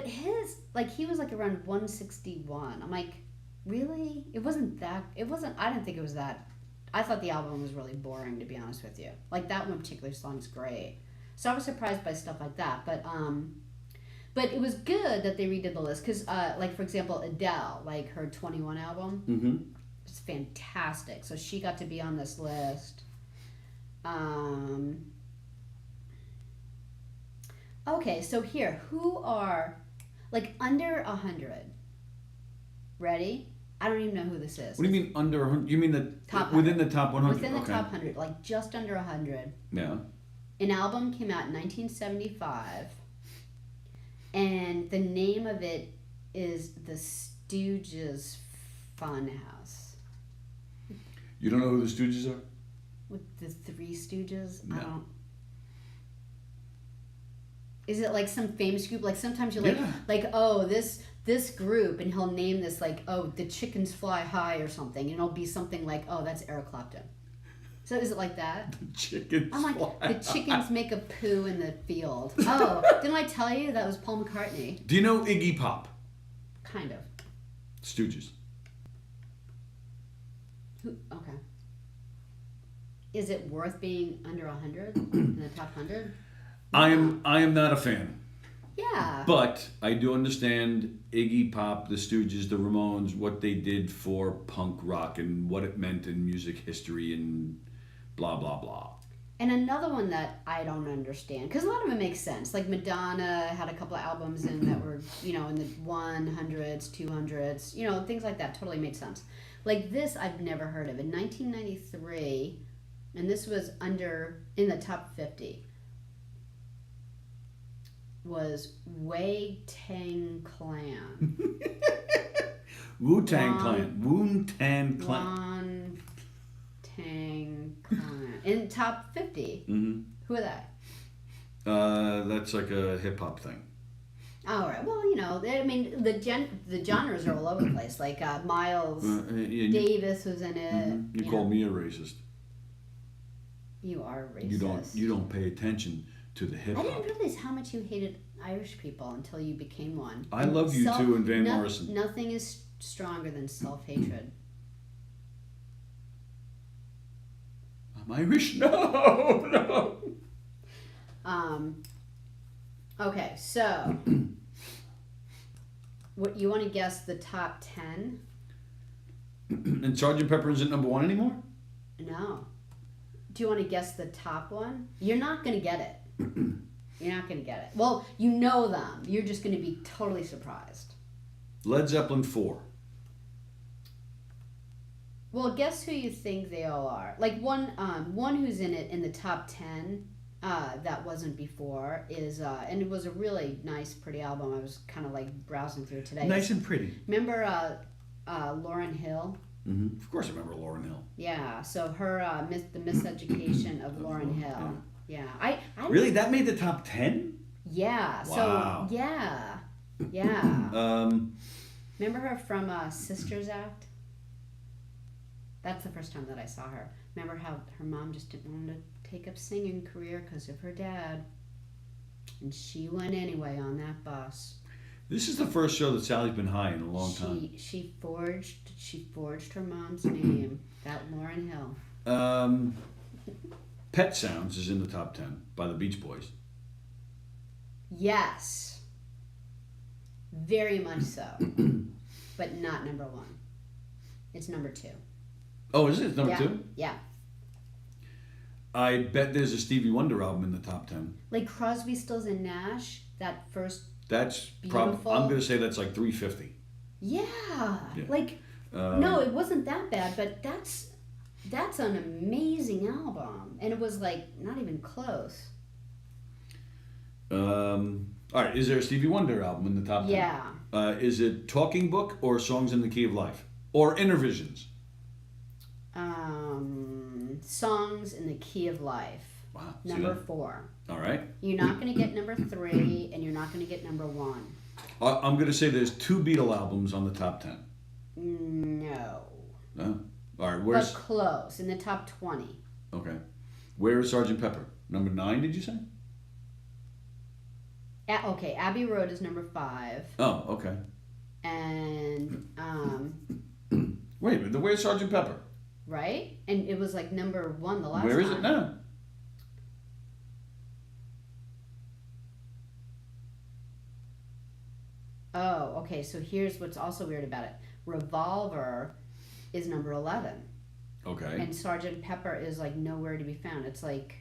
his he was like around 161. I'm like, really? It wasn't. I didn't think it was that. I thought the album was really boring, to be honest with you. Like that one particular song's great. So I was surprised by stuff like that. But it was good that they redid the list because, for example, Adele, like her 21 album, it's fantastic. So she got to be on this list. Okay, so here, who are under 100? Ready? I don't even know who this is. What do you mean under 100? You mean the top within the top 100? Within the top 100, just under 100. Yeah. An album came out in 1975, and the name of it is The Stooges Funhouse. You don't know who the Stooges are? With the Three Stooges? No. I don't. Is it like some famous group? Like sometimes you're this group, and he'll name this the Chickens Fly High or something, and it'll be something like, oh, that's Eric Clapton. So is it like that? The chickens. I'm like, the chickens make a poo in the field. Oh, didn't I tell you that was Paul McCartney? Do you know Iggy Pop? Kind of. Stooges. Okay. Is it worth being under 100 in the top 100? I am not a fan. Yeah. But I do understand Iggy Pop, the Stooges, the Ramones, what they did for punk rock and what it meant in music history and blah, blah, blah. And another one that I don't understand, because a lot of it makes sense. Like Madonna had a couple of albums in that were, in the 100s, 200s, things like that totally made sense. Like this, I've never heard of. In 1993, and this was in the top 50, was Wu-Tang Clan. Wu-Tang Clan. Wu-Tang Clan. Wu-Tang Clan. In top 50. Mm-hmm. Who are they? That's like a hip-hop thing. All right. Well, the genres are all over the place. Like Miles Davis was in it. Mm-hmm. You call me a racist. You are racist. You don't pay attention to the hip hop. I didn't realize how much you hated Irish people until you became one. I love you too, and Van Morrison. Nothing is stronger than self-hatred. I'm Irish? No. Okay, so what you want to guess the top 10? And Sergeant Pepper isn't number one anymore? No. Do you want to guess the top one? You're not going to get it. You're not going to get it. Well, you know them. You're just going to be totally surprised. Led Zeppelin 4. Well, guess who you think they all are. Like one who's in it in the top 10 that wasn't before is, and it was a really nice, pretty album. I was kind of like browsing through today. Nice and pretty. Remember Lauryn Hill? Mm-hmm. Of course I remember Lauryn Hill. Yeah, so her The Miseducation of Lauryn Hill. Yeah. I Really? That made the top 10? Yeah. Wow. So, yeah. Remember her from Sisters Act? That's the first time that I saw her. Remember how her mom just didn't want to take up singing career because of her dad. And she went anyway on that bus. This is the first show that Sallie's been high in a long time. She forged her mom's name, that Lauryn Hill. Pet Sounds is in the top 10 by the Beach Boys. Yes. Very much so. But not number one. It's number 2. Oh, is it? It's number 2? Yeah. I bet there's a Stevie Wonder album in the top 10. Like Crosby, Stills, and Nash, that first. That's Beautiful. I'm going to say that's like 350. Yeah. Like, no, it wasn't that bad, but that's an amazing album. And it was like not even close. All right, is there a Stevie Wonder album in the top 10? Yeah. Is it Talking Book or Songs in the Key of Life? Or Intervisions? Songs in the Key of Life. Wow. Number 4. All right. You're not going to get number 3, and you're not going to get number 1. I'm going to say there's 2 Beatle albums on the top 10. No. No? All right, But close, in the top 20. Okay. Where is Sgt. Pepper? Number 9, did you say? Okay, Abbey Road is number 5. Oh, okay. And, Wait a minute, where's Sgt. Pepper? right? And it was like number 1 the last time. Where is it now? Oh, okay, so here's what's also weird about it. Revolver is number 11. Okay. And Sgt. Pepper is like nowhere to be found. It's like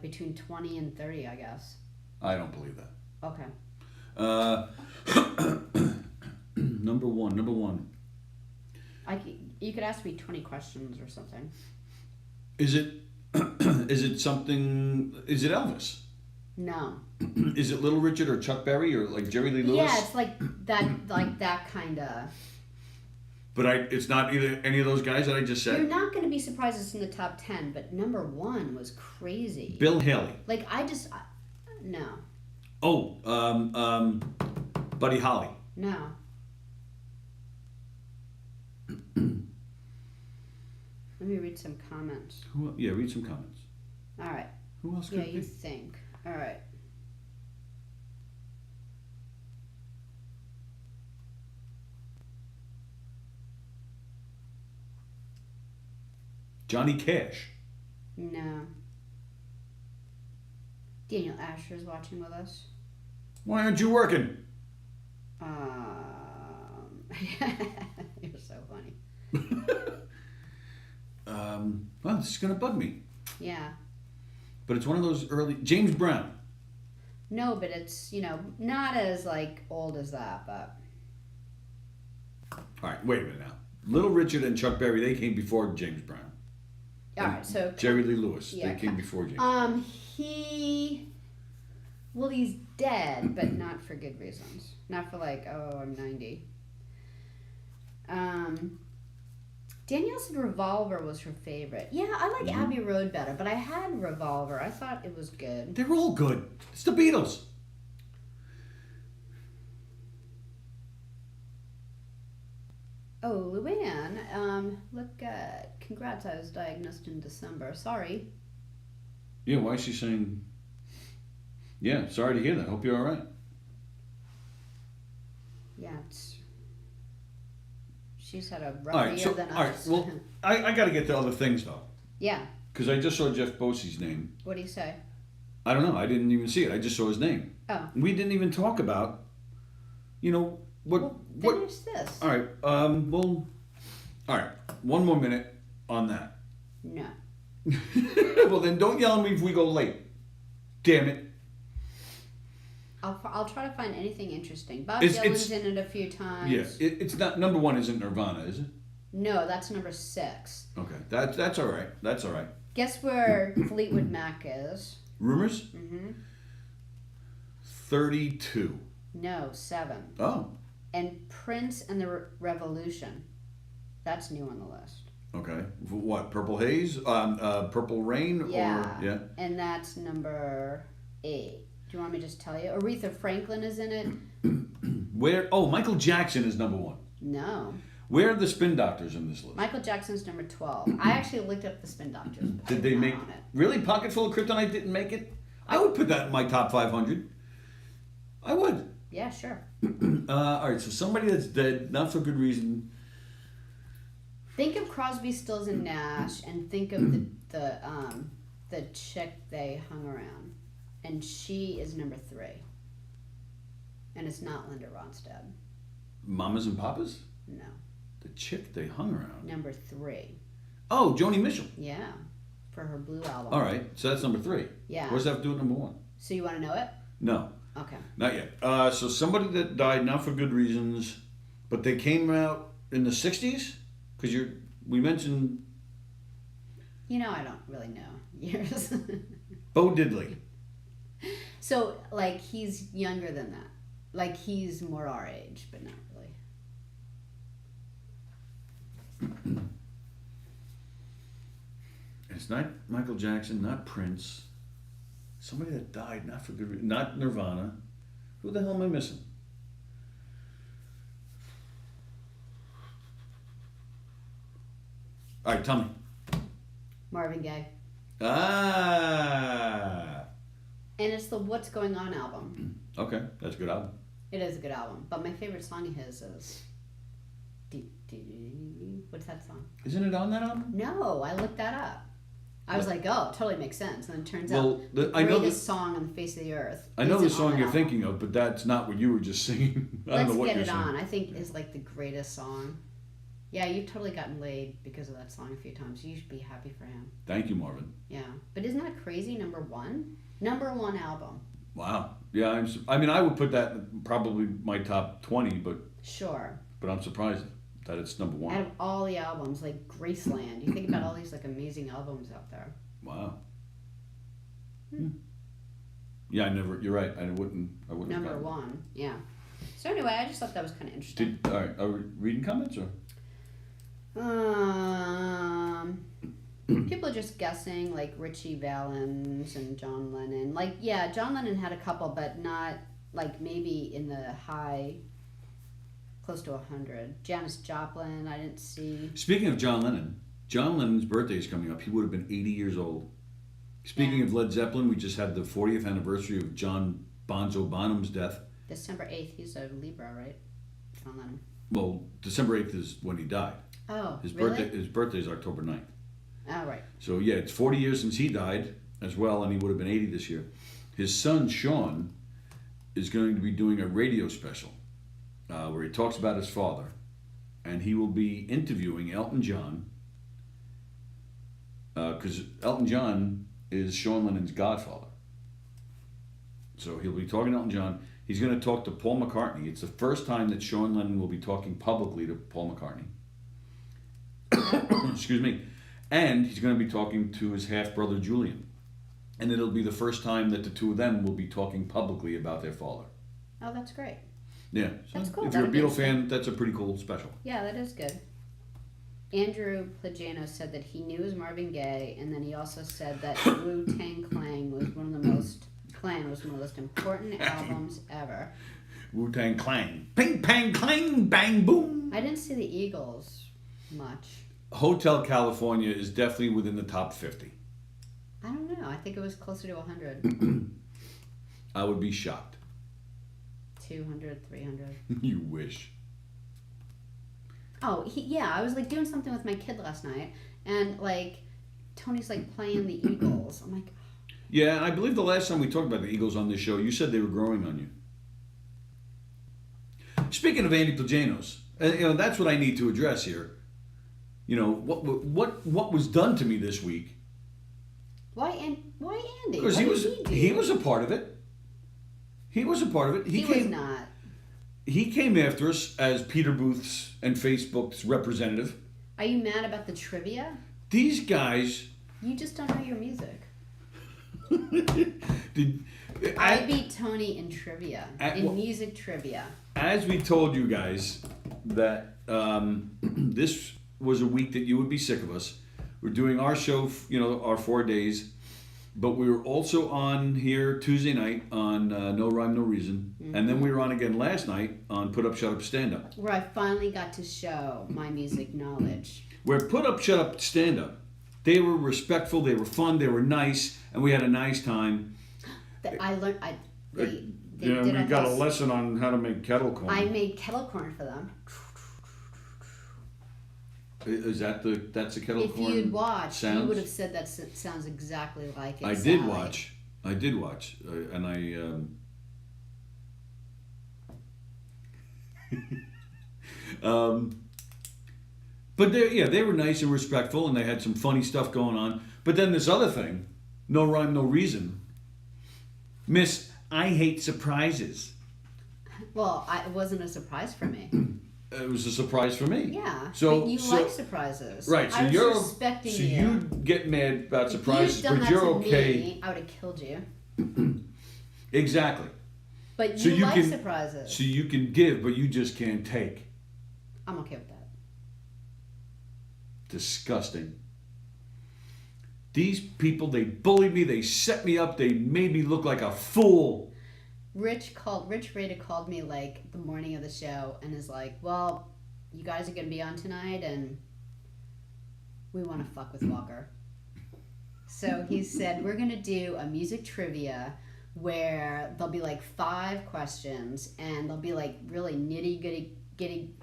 between 20 and 30, I guess. I don't believe that. Okay. Number one. You could ask me 20 questions or something. Is it something, is it Elvis? No. Is it Little Richard or Chuck Berry or like Jerry Lee Lewis? Yeah, it's like that kind of. But it's not either any of those guys that I just said. You're not going to be surprised it's in the top 10, but number 1 was crazy. Bill Haley. Like no. Oh, Buddy Holly. No. Let me read some comments. Yeah, read some comments. All right. Who else could Yeah, it you be? think. All right. Johnny Cash. No. Daniel Asher's watching with us. Why aren't you working? You're so funny. Well, this is gonna bug me. Yeah. But it's one of those early James Brown. No, but it's, not as like old as that, but. All right, wait a minute now. Little Richard and Chuck Berry, they came before James Brown. All right, so. Jerry Lee Lewis, Yeah, they came before James. He's dead, but not for good reasons. Not for like, oh, I'm 90. Danielle said Revolver was her favorite. Yeah, I like Abbey Road better, but I had Revolver. I thought it was good. They're all good. It's the Beatles. Oh, Luann, look, congrats, I was diagnosed in December. Sorry. Yeah, why is she saying... Yeah, sorry to hear that. Hope you're all right. Yeah, she's had a rougher year than us. All right, well, I got to get to other things, though. Yeah. Because I just saw Jeff Bosey's name. What do you say? I don't know. I didn't even see it. I just saw his name. Oh. We didn't even talk about, what... Finish this. All right. Well, All right, one more minute on that. No. Well, then don't yell at me if we go late. Damn it. I'll try to find anything interesting. Bob It's- Dylan's in it a few times. Yeah, it's not number one. Isn't Nirvana? Is it? No, that's number 6. Okay, that's all right. That's all right. Guess where Fleetwood Mac is? Rumors. Mm-hmm. 32. No, 7. Oh, And Prince and the Revolution. That's new on the list. okay. What? Purple Haze? Purple Rain? Yeah. Or, yeah. And that's number 8. Do you want me to just tell you? Aretha Franklin is in it. Where? Oh, Michael Jackson is number 1. No. Where are the Spin Doctors in this list? Michael Jackson's number 12. I actually looked up the Spin Doctors. But Did they they're make not on it. really Pocket Full of Kryptonite didn't make it? I would put that in my top 500. I would. Yeah, sure. All right, so somebody that's dead, not for good reason. Think of Crosby, Stills, and Nash, and think of the chick they hung around, and she is number 3. And it's not Linda Ronstadt. Mamas and Papas? No, The chick they hung around. number 3. Oh, Joni Mitchell. Yeah, for her Blue album. All right, so that's number 3. Yeah. What does that have to do with number 1? So you want to know it? No, Okay. not yet. So somebody that died not for good reasons, but they came out in the 60s? Because we mentioned You know, I don't really know years. Bo Diddley. So, like, he's younger than that. Like, he's more our age, but not really. It's not Michael Jackson, not Prince. Somebody that died not for good reason. Not Nirvana. Who the hell am I missing? All right, tell me. Marvin Gaye. Ah. And it's the What's Going On album. Okay, that's a good album. It is a good album, but my favorite song of his is... What's that song? Isn't it on that album? No, I looked that up. I was like, oh, it totally makes sense. And then it turns Well, out the I know greatest song on the face of the earth. I know the isn't on song that you're album. thinking of, but that's not what you were just singing. I don't Let's know what Get you're It saying. On, I think, is like the greatest song. Yeah, you've totally gotten laid because of that song a few times. You should be happy for him. Thank you, Marvin. Yeah. But isn't that crazy? Number 1? Number 1 album. Wow. Yeah, I mean, I would put that in probably my top 20, but Sure. I'm surprised that it's number 1. Out of all the albums, like Graceland, you think about all these like amazing albums out there. Wow. Yeah, you're right. I wouldn't have Number gotten it. 1, yeah. So anyway, I just thought that was kind of interesting. All right, are we reading comments or? People are just guessing, like Richie Valens and John Lennon. Like, yeah, John Lennon had a couple, but not like maybe in the high, close to 100. Janis Joplin, I didn't see. Speaking of John Lennon's birthday is coming up. He would have been 80 years old. Speaking Yeah. of Led Zeppelin, we just had the 40th anniversary of John Bonzo Bonham's death. December 8th, he's a Libra, right? John Lennon. Well, December 8th is when he died. Oh, His really? birthday is October 9th. Oh, right. So yeah, it's 40 years since he died as well, and he would have been 80 this year. His son Sean is going to be doing a radio special where he talks about his father, and he will be interviewing Elton John because Elton John is Sean Lennon's godfather. So he'll be talking to Elton John. He's going to talk to Paul McCartney. It's the first time that Sean Lennon will be talking publicly to Paul McCartney. Excuse me. And he's going to be talking to his half-brother Julian. And it'll be the first time that the two of them will be talking publicly about their father. Oh, that's great. Yeah. So That's cool. if you're a That'll be Beatle interesting. fan, that's a pretty cool special. Yeah, that is good. Andrew Plagano said that he knew his Marvin Gaye, and then he also said that Wu-Tang Clan was one of the most important albums ever. Wu-Tang Clan. Ping, pang, clang, bang, boom. I didn't see the Eagles much. Hotel California is definitely within the top 50. I don't know. I think it was closer to 100. I would be shocked. 200, 300. You wish. Oh, yeah. I was like doing something with my kid last night, and like Tony's like playing the Eagles. I'm like, Yeah, and I believe the last time we talked about the Eagles on this show, you said they were growing on you. Speaking of Andy Plajanos, that's what I need to address here. you know, what was done to me this week. Why Andy? Because he was a part of it. He was a part of it. He was not. He came after us as Peter Booth's and Facebook's representative. Are you mad about the trivia? These guys. You just don't know your music. I beat Tony in trivia, music trivia. As we told you guys that this was a week that you would be sick of us. We're doing our show, you know, our 4 days, but we were also on here Tuesday night on No Rhyme, No Reason, and then we were on again last night on Put Up, Shut Up, Stand Up. Where I finally got to show my music knowledge. Where Put Up, Shut Up, Stand Up, they were respectful, they were fun, they were nice, and we had a nice time. I learned. We got a lesson on how to make kettle corn. I made kettle corn for them. Is that's a kettle corn? If you'd watched, sounds? you would have said that sounds exactly like it. I did watch, and but they were nice and respectful, and they had some funny stuff going on. But then this other thing, No Rhyme, No Reason. Miss, I hate surprises. Well, it wasn't a surprise for me. It was a surprise for me. Yeah. So but you like surprises. Right. So I was expecting you. So you get mad about surprises, but you're okay. Me, I would have killed you. Exactly. But you like surprises. So you can give, but you just can't take. I'm okay with that. Disgusting. These people, they bullied me, they set me up, they made me look like a fool. Rich Rada called me like the morning of the show and is like, well, you guys are going to be on tonight and we want to fuck with Walker. So he said, we're going to do a music trivia where there'll be like 5 questions and there'll be like really nitty gritty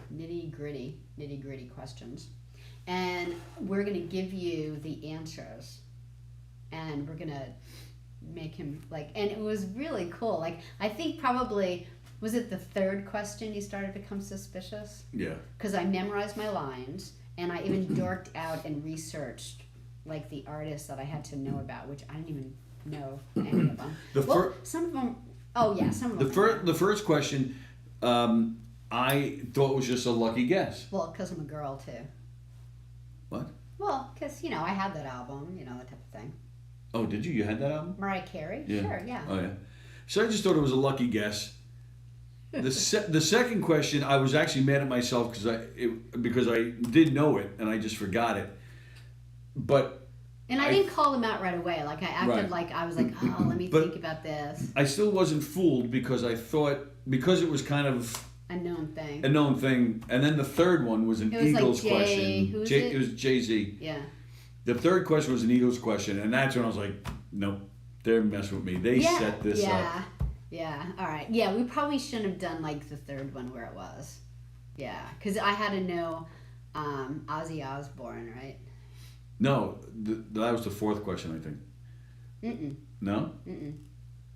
questions. And we're going to give you the answers and we're going to make him like, and it was really cool. Like, I think probably, was it the 3rd question you started to become suspicious? Yeah. Because I memorized my lines and I even dorked out and researched like the artists that I had to know about, which I didn't even know any of them. Some of them, some of them. The first question, I thought was just a lucky guess. Well, because I'm a girl too. What? Well, because, I had that album, that type of thing. Oh, did you? You had that album? Mariah Carey? Yeah. Sure, yeah. Oh, yeah. So I just thought it was a lucky guess. The second question, I was actually mad at myself because I did know it and I just forgot it. And I didn't call them out right away. Like, I acted like I was like, oh, let me think about this. I still wasn't fooled because I thought, because it was kind of a known thing. And then the third one was an Eagles like question. Who's it was Jay-Z. Yeah. The third question was an Eagles question, and that's when I was like, nope, they're messing with me. They set this up. Yeah, all right. Yeah, we probably shouldn't have done like the third one where it was. Yeah, because I had to know Ozzy Osbourne, right? No, that was the 4th question, I think. Mm-mm. No? Mm-mm.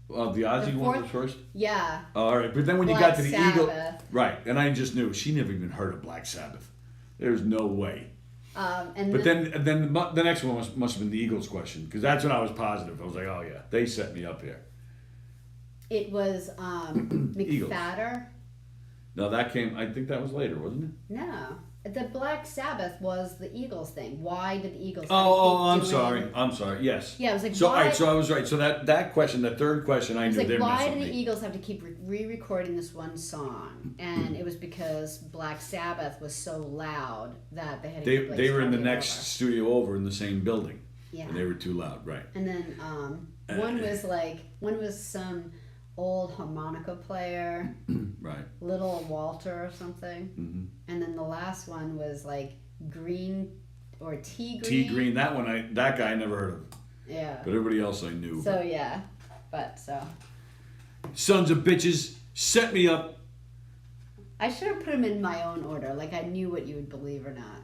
Well, the Ozzy one was first? Yeah. Oh, all right, but then when you got to the Eagles... Right, and I just knew. She never even heard of Black Sabbath. There's no way. Then the next one must have been the Eagles question, because that's when I was positive. I was like, oh yeah, they set me up here. It was McFadder. No, I think that was later, wasn't it? No. The Black Sabbath was the Eagles thing. Why did the Eagles I'm sorry. Yes. Yeah, it was like, so, all right, so I was right. So that question, the third question, I knew they were why did the Eagles have to keep re-recording this one song? And it was because Black Sabbath was so loud that they had to They were in the next studio over in the same building. Yeah. And they were too loud, right. And then one was some old harmonica player, right? Little Walter or something, and then the last one was like Green or T Green. T Green, that guy I never heard of. Yeah. But everybody else I knew. So yeah, Sons of bitches set me up. I should have put them in my own order, like I knew what you would believe or not.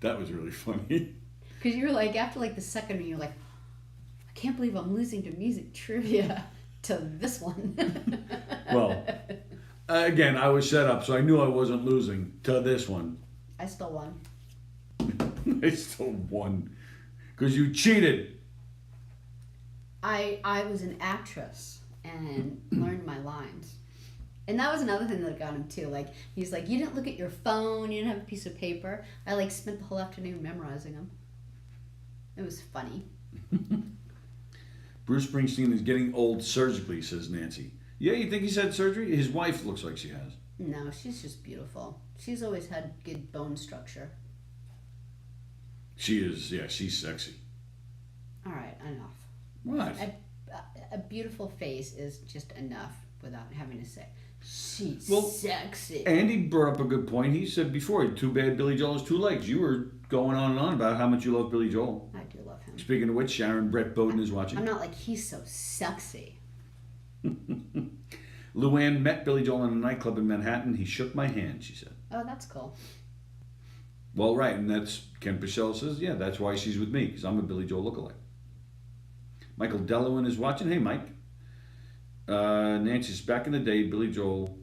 That was really funny. Because you were like, after like the second one, you're like, I can't believe I'm losing to music trivia. To this one. Well, again, I was set up, so I knew I wasn't losing to this one. I still won. I still won. Because you cheated. I was an actress and learned my lines. And that was another thing that got him too. Like, he's like, you didn't look at your phone, you didn't have a piece of paper. I like spent the whole afternoon memorizing them. It was funny. Bruce Springsteen is getting old surgically, says Nancy. Yeah, you think he's had surgery? His wife looks like she has. No, she's just beautiful. She's always had good bone structure. She is, yeah, she's sexy. All right, enough. What? A beautiful face is just enough without having to say, she's Well, sexy. Andy brought up a good point. He said before, too bad Billy Joel has two legs. You were going on and on about how much you love Billy Joel. I do love him. Speaking of which, Sharon Brett Bowden is watching. I'm not like, he's so sexy. Luann met Billy Joel in a nightclub in Manhattan. He shook my hand, she said. Oh, that's cool. Well, right, and that's, Ken Pichelle says, yeah, that's why she's with me, because I'm a Billy Joel lookalike. Michael Delawin is watching. Hey, Mike. Nancy's back in the day, Billy Joel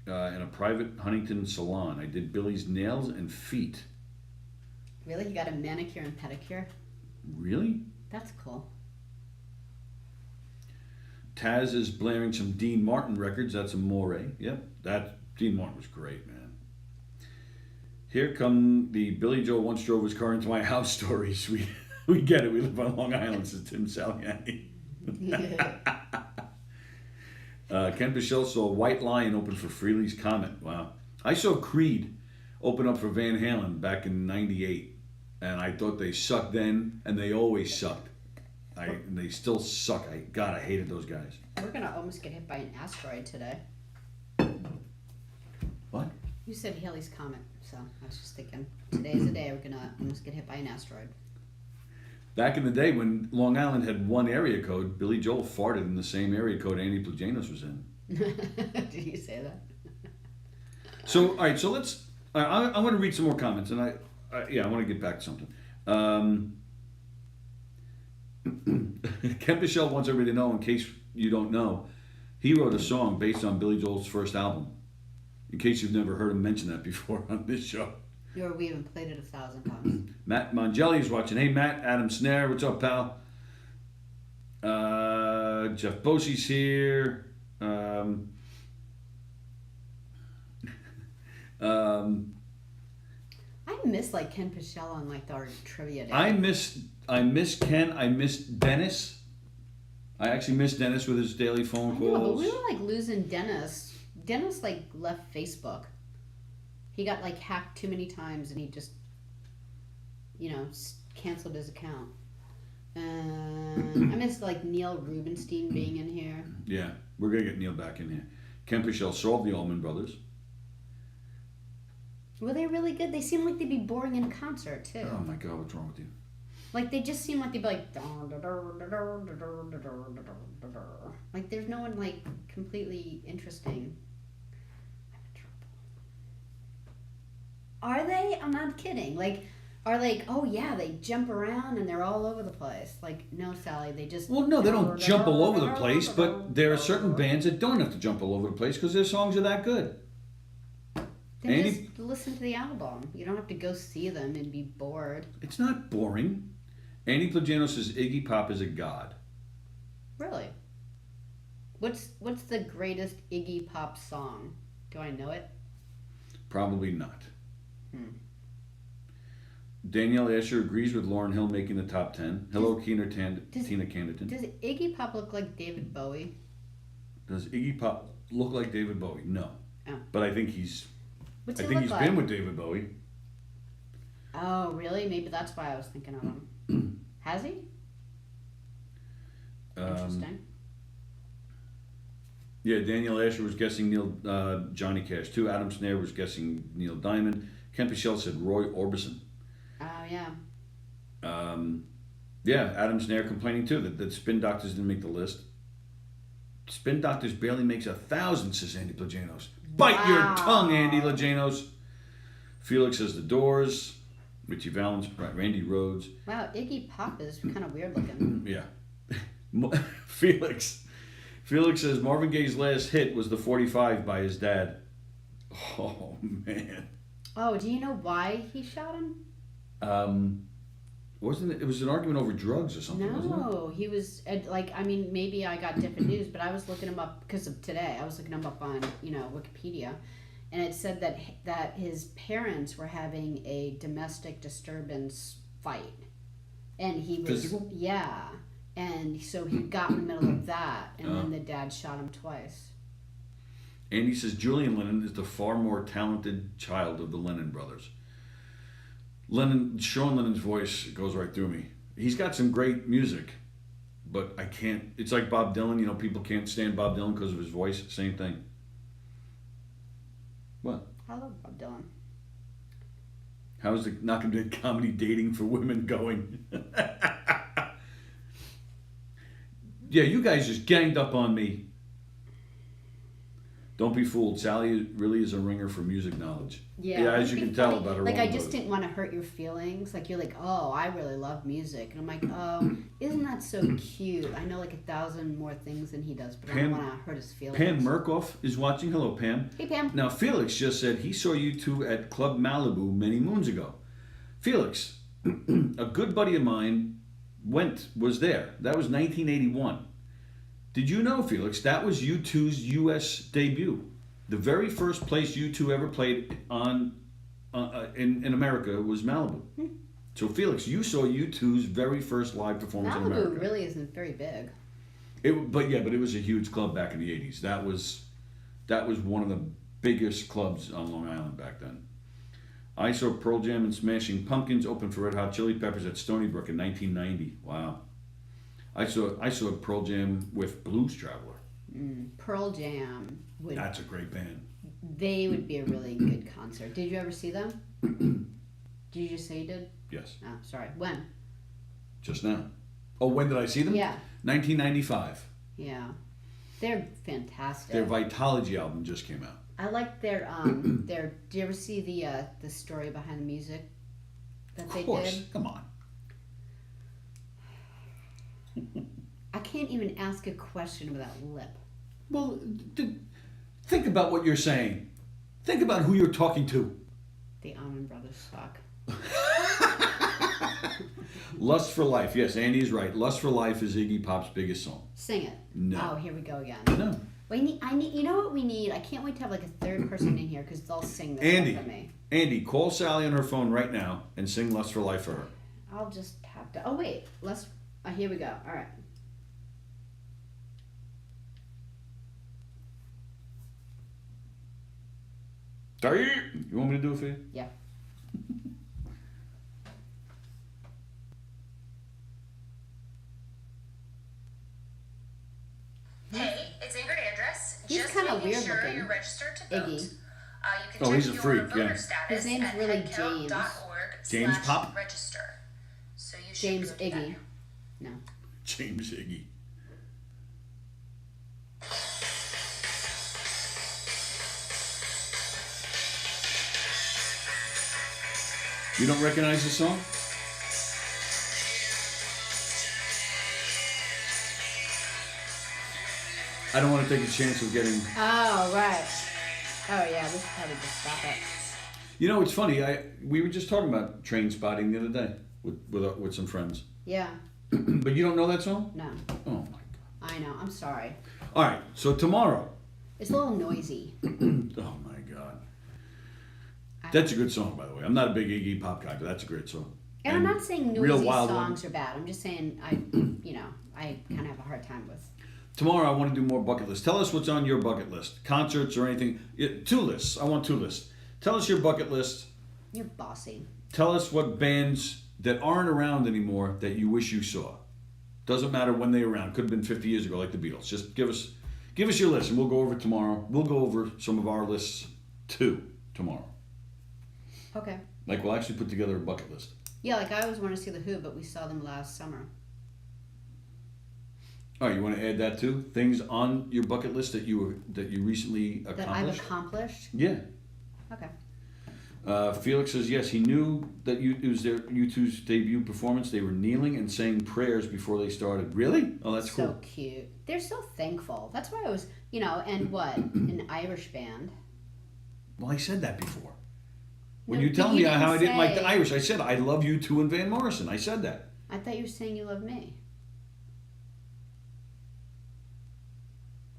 in a private Huntington salon. I did Billy's nails and feet. Really? You got a manicure and pedicure? Really? That's cool. Taz is blaring some Dean Martin records. That's Amore. Yep, that Dean Martin was great, man. Here come the Billy Joel once drove his car into my house stories. We get it. We live on Long Island, says Tim Saliani. Ken Pichelle saw White Lion open for Freely's Comet. Wow. I saw Creed open up for Van Halen back in '98, and I thought they sucked then, and they always sucked. And they still suck. I hated those guys. We're going to almost get hit by an asteroid today. What? You said Halley's Comet, so I was just thinking, today's the day we're going to almost get hit by an asteroid. Back in the day when Long Island had one area code, Billy Joel farted in the same area code Andy Plagenos was in. Did you say that? So, all right, so let's... I want to read some more comments, and I want to get back to something. Ken Pichelle wants everybody to know, in case you don't know, he wrote a song based on Billy Joel's first album. In case you've never heard him mention that before on this show. Or we haven't played it 1,000 times. Matt Mongelli is watching. Hey, Matt. Adam Snare. What's up, pal? Jeff Bosey's here. I miss like Ken Pichelle on like our trivia day. I miss Ken. I miss Dennis. I actually miss Dennis with his daily phone calls. No, but we were like losing Dennis. Dennis like left Facebook. He got like hacked too many times, and he just, canceled his account. I miss like Neil Rubenstein being in here. Yeah, we're gonna get Neil back in here. Ken Pichelle solved the Allman Brothers. Were they really good? They seem like they'd be boring in concert too. Oh my God, what's wrong with you? Like they just seem like they'd be like, like there's no one like completely interesting. I'm in trouble. Are they? I'm not kidding. Like, are like, oh yeah, they jump around and they're all over the place. Like, no, Sallie, they just. Well, no, they don't jump all over the place, but there are certain bands that don't have to jump all over the place because their songs are that good. Then just listen to the album. You don't have to go see them and be bored. It's not boring. Andy Plagenos says Iggy Pop is a god. Really? What's the greatest Iggy Pop song? Do I know it? Probably not. Danielle Asher agrees with Lauryn Hill making the top 10. Hello, Tina Canditon. Does Iggy Pop look like David Bowie? Does Iggy Pop look like David Bowie? No. Oh. But I think he's... What's I he think look he's like? been with David Bowie. Oh, really? Maybe that's why I was thinking of him. Has he? Interesting. Yeah, Danielle Asher was guessing Johnny Cash too. Adam Snare was guessing Neil Diamond. Ken Pichelle said Roy Orbison. Oh, yeah. Yeah, Adam Snare complaining too that Spin Doctors didn't make the list. Spin Doctors barely makes 1,000, says Andy Plagenos. Bite your tongue, Andy Plagenos. Felix says The Doors. Richie Valens, Randy Rhoads. Wow, Iggy Pop is kind of weird looking. Yeah. Felix says Marvin Gaye's last hit was the 45 by his dad. Oh, man. Oh, do you know why he shot him? Wasn't it? It was an argument over drugs or something, wasn't it? No, he was like, I mean, maybe I got different news, but I was looking him up because of today. I was looking him up on, Wikipedia, and it said that his parents were having a domestic disturbance fight, and he was Physical? Yeah, and so he got in the middle of that, and then the dad shot him twice. Andy says Julian Lennon is the far more talented child of the Lennon brothers. Sean Lennon's voice goes right through me. He's got some great music, but I can't. It's like Bob Dylan. People can't stand Bob Dylan because of his voice. Same thing. What? I love Bob Dylan. How's the Knockem Dead comedy dating for women going? Yeah, you guys just ganged up on me. Don't be fooled. Sallie really is a ringer for music knowledge. Yeah, as you can tell about her. Like, I just didn't want to hurt your feelings. Like, you're like, oh, I really love music. And I'm like, oh, isn't that so cute? I know like 1,000 more things than he does, but I don't want to hurt his feelings. Pam Murkoff is watching. Hello, Pam. Hey, Pam. Now, Felix just said he saw you two at Club Malibu many moons ago. Felix, a good buddy of mine was there. That was 1981. Did you know, Felix, that was U2's U.S. debut? The very first place U2 ever played in America was Malibu. So, Felix, you saw U2's very first live performance in America. Malibu really isn't very big. But it was a huge club back in the 80s. That was one of the biggest clubs on Long Island back then. I saw Pearl Jam and Smashing Pumpkins open for Red Hot Chili Peppers at Stony Brook in 1990. Wow. I saw Pearl Jam with Blues Traveler. Pearl Jam That's a great band. They would be a really good concert. Did you ever see them? Did you just say you did? Yes. Oh, sorry. When? Just now. Oh, when did I see them? Yeah. 1995. Yeah. They're fantastic. Their Vitology album just came out. I like their did you ever see the story behind the music that they did? Of course. Come on. I can't even ask a question without lip. Well, think about what you're saying. Think about who you're talking to. The Allman Brothers suck. Lust for Life. Yes, Andy's right. Lust for Life is Iggy Pop's biggest song. Sing it. No. Oh, here we go again. No. I need. You know what we need? I can't wait to have like a third person in here because they'll sing this Andy, stuff for me. Andy, call Sallie on her phone right now and sing Lust for Life for her. I'll just have to. Oh wait, here we go. All right. You want me to do it for you? Yeah. Hey, it's Ingrid Andress. He's Just kinda making weird sure looking. you're registered to vote. Iggy. You can check he's a your freak, voter yeah. status His name's at really headcount.org James Pop? register. So you should James go do that Iggy. now. No. James Iggy. You don't recognize the song? I don't want to take a chance of getting... Oh, right. Oh, yeah, we should probably just stop it. You know, it's funny. We were just talking about Train Spotting the other day with some friends. Yeah. But you don't know that song? No. Oh, my God. I know. I'm sorry. All right, so tomorrow... It's a little noisy. Oh, my God. That's a good song, by the way. I'm not a big Iggy Pop guy, but that's a great song. And I'm not saying Real noisy Wild songs One. are bad. I'm just saying I kind of have a hard time with. Tomorrow I want to do more bucket lists. Tell us what's on your bucket list. Concerts or anything. 2 lists. I want 2 lists. Tell us your bucket list. You're bossy. Tell us what bands that aren't around anymore that you wish you saw. Doesn't matter when they were around. Could have been 50 years ago like the Beatles. Just give us your list and we'll go over it tomorrow. We'll go over some of our lists too tomorrow. Okay. Like we'll actually put together a bucket list. Yeah, like I always want to see the Who, but we saw them last summer. All right, you want to add that too? Things on your bucket list that you recently accomplished? That I've accomplished? Yeah. Okay. Felix says yes. He knew that it was their U2's debut performance. They were kneeling and saying prayers before they started. Really? Oh, that's so cool. Cute. They're so thankful. That's why I was, and what? An Irish band. Well, I said that before. When No, you tell but me you how I didn't didn't like the say- Irish, I said I love you too and Van Morrison. I said that. I thought you were saying you love me.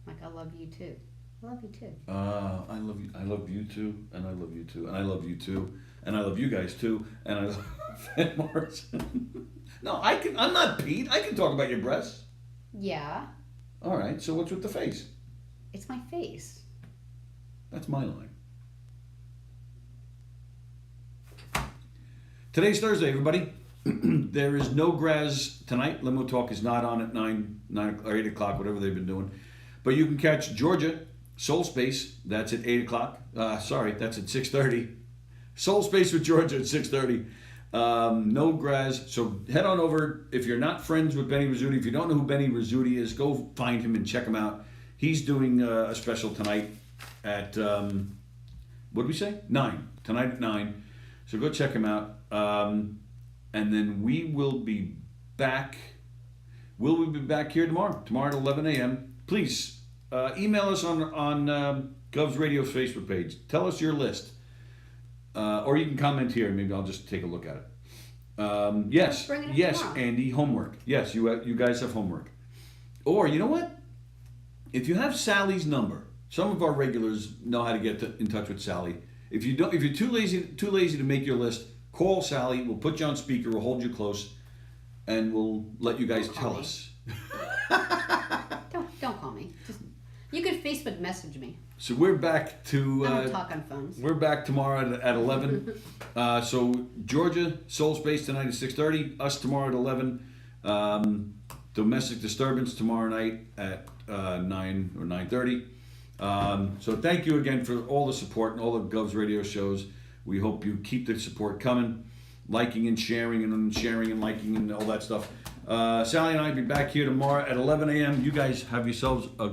Like I love you too. I love you too. I love you. I love you too, and I love you too, and I love you too, and I love you guys too, and I love Van Morrison. No, I can. I'm not Pete. I can talk about your breasts. Yeah, All right. So what's with the face? it's my face. That's my line. Today's Thursday, everybody. There is no Graz tonight. Limo Talk is not on at 9 or 8 o'clock, whatever they've been doing. But you can catch Georgia Soul Space. That's at 8 o'clock. Sorry, that's at 6:30. Soul Space with Georgia at 6:30. No Graz. So head on over. If you're not friends with Benny Rizzuti, if you don't know who Benny Rizzuti is, go find him and check him out. He's doing a special tonight at, what did we say? 9. Tonight at 9. So go check him out. And then we will be back. Will we be back here tomorrow? Tomorrow at 11 a.m. Please email us on Gov's Radio's Facebook page. Tell us your list. Or you can comment here. Maybe I'll just take a look at it. Yes. Bring it up Yes, tomorrow. Andy, homework. Yes, you guys have homework. Or, you know what? If you have Sally's number, some of our regulars know how to get in touch with Sally. If you don't, if you're too lazy to make your list, call Sally. We'll put you on speaker. We'll hold you close, and we'll let you guys Don't tell call me. us. Don't call me. Just you could Facebook message me. So we're back to. I don't talk on phones. We're back tomorrow at 11. So Georgia Soul Space tonight at 6:30. Us tomorrow at 11. Domestic Disturbance tomorrow night at 9 or 9:30. So thank you again for all the support and all the Gov's Radio shows. We hope you keep the support coming, liking and sharing and liking and all that stuff. Sally and I will be back here tomorrow at 11 a.m. You guys have yourselves a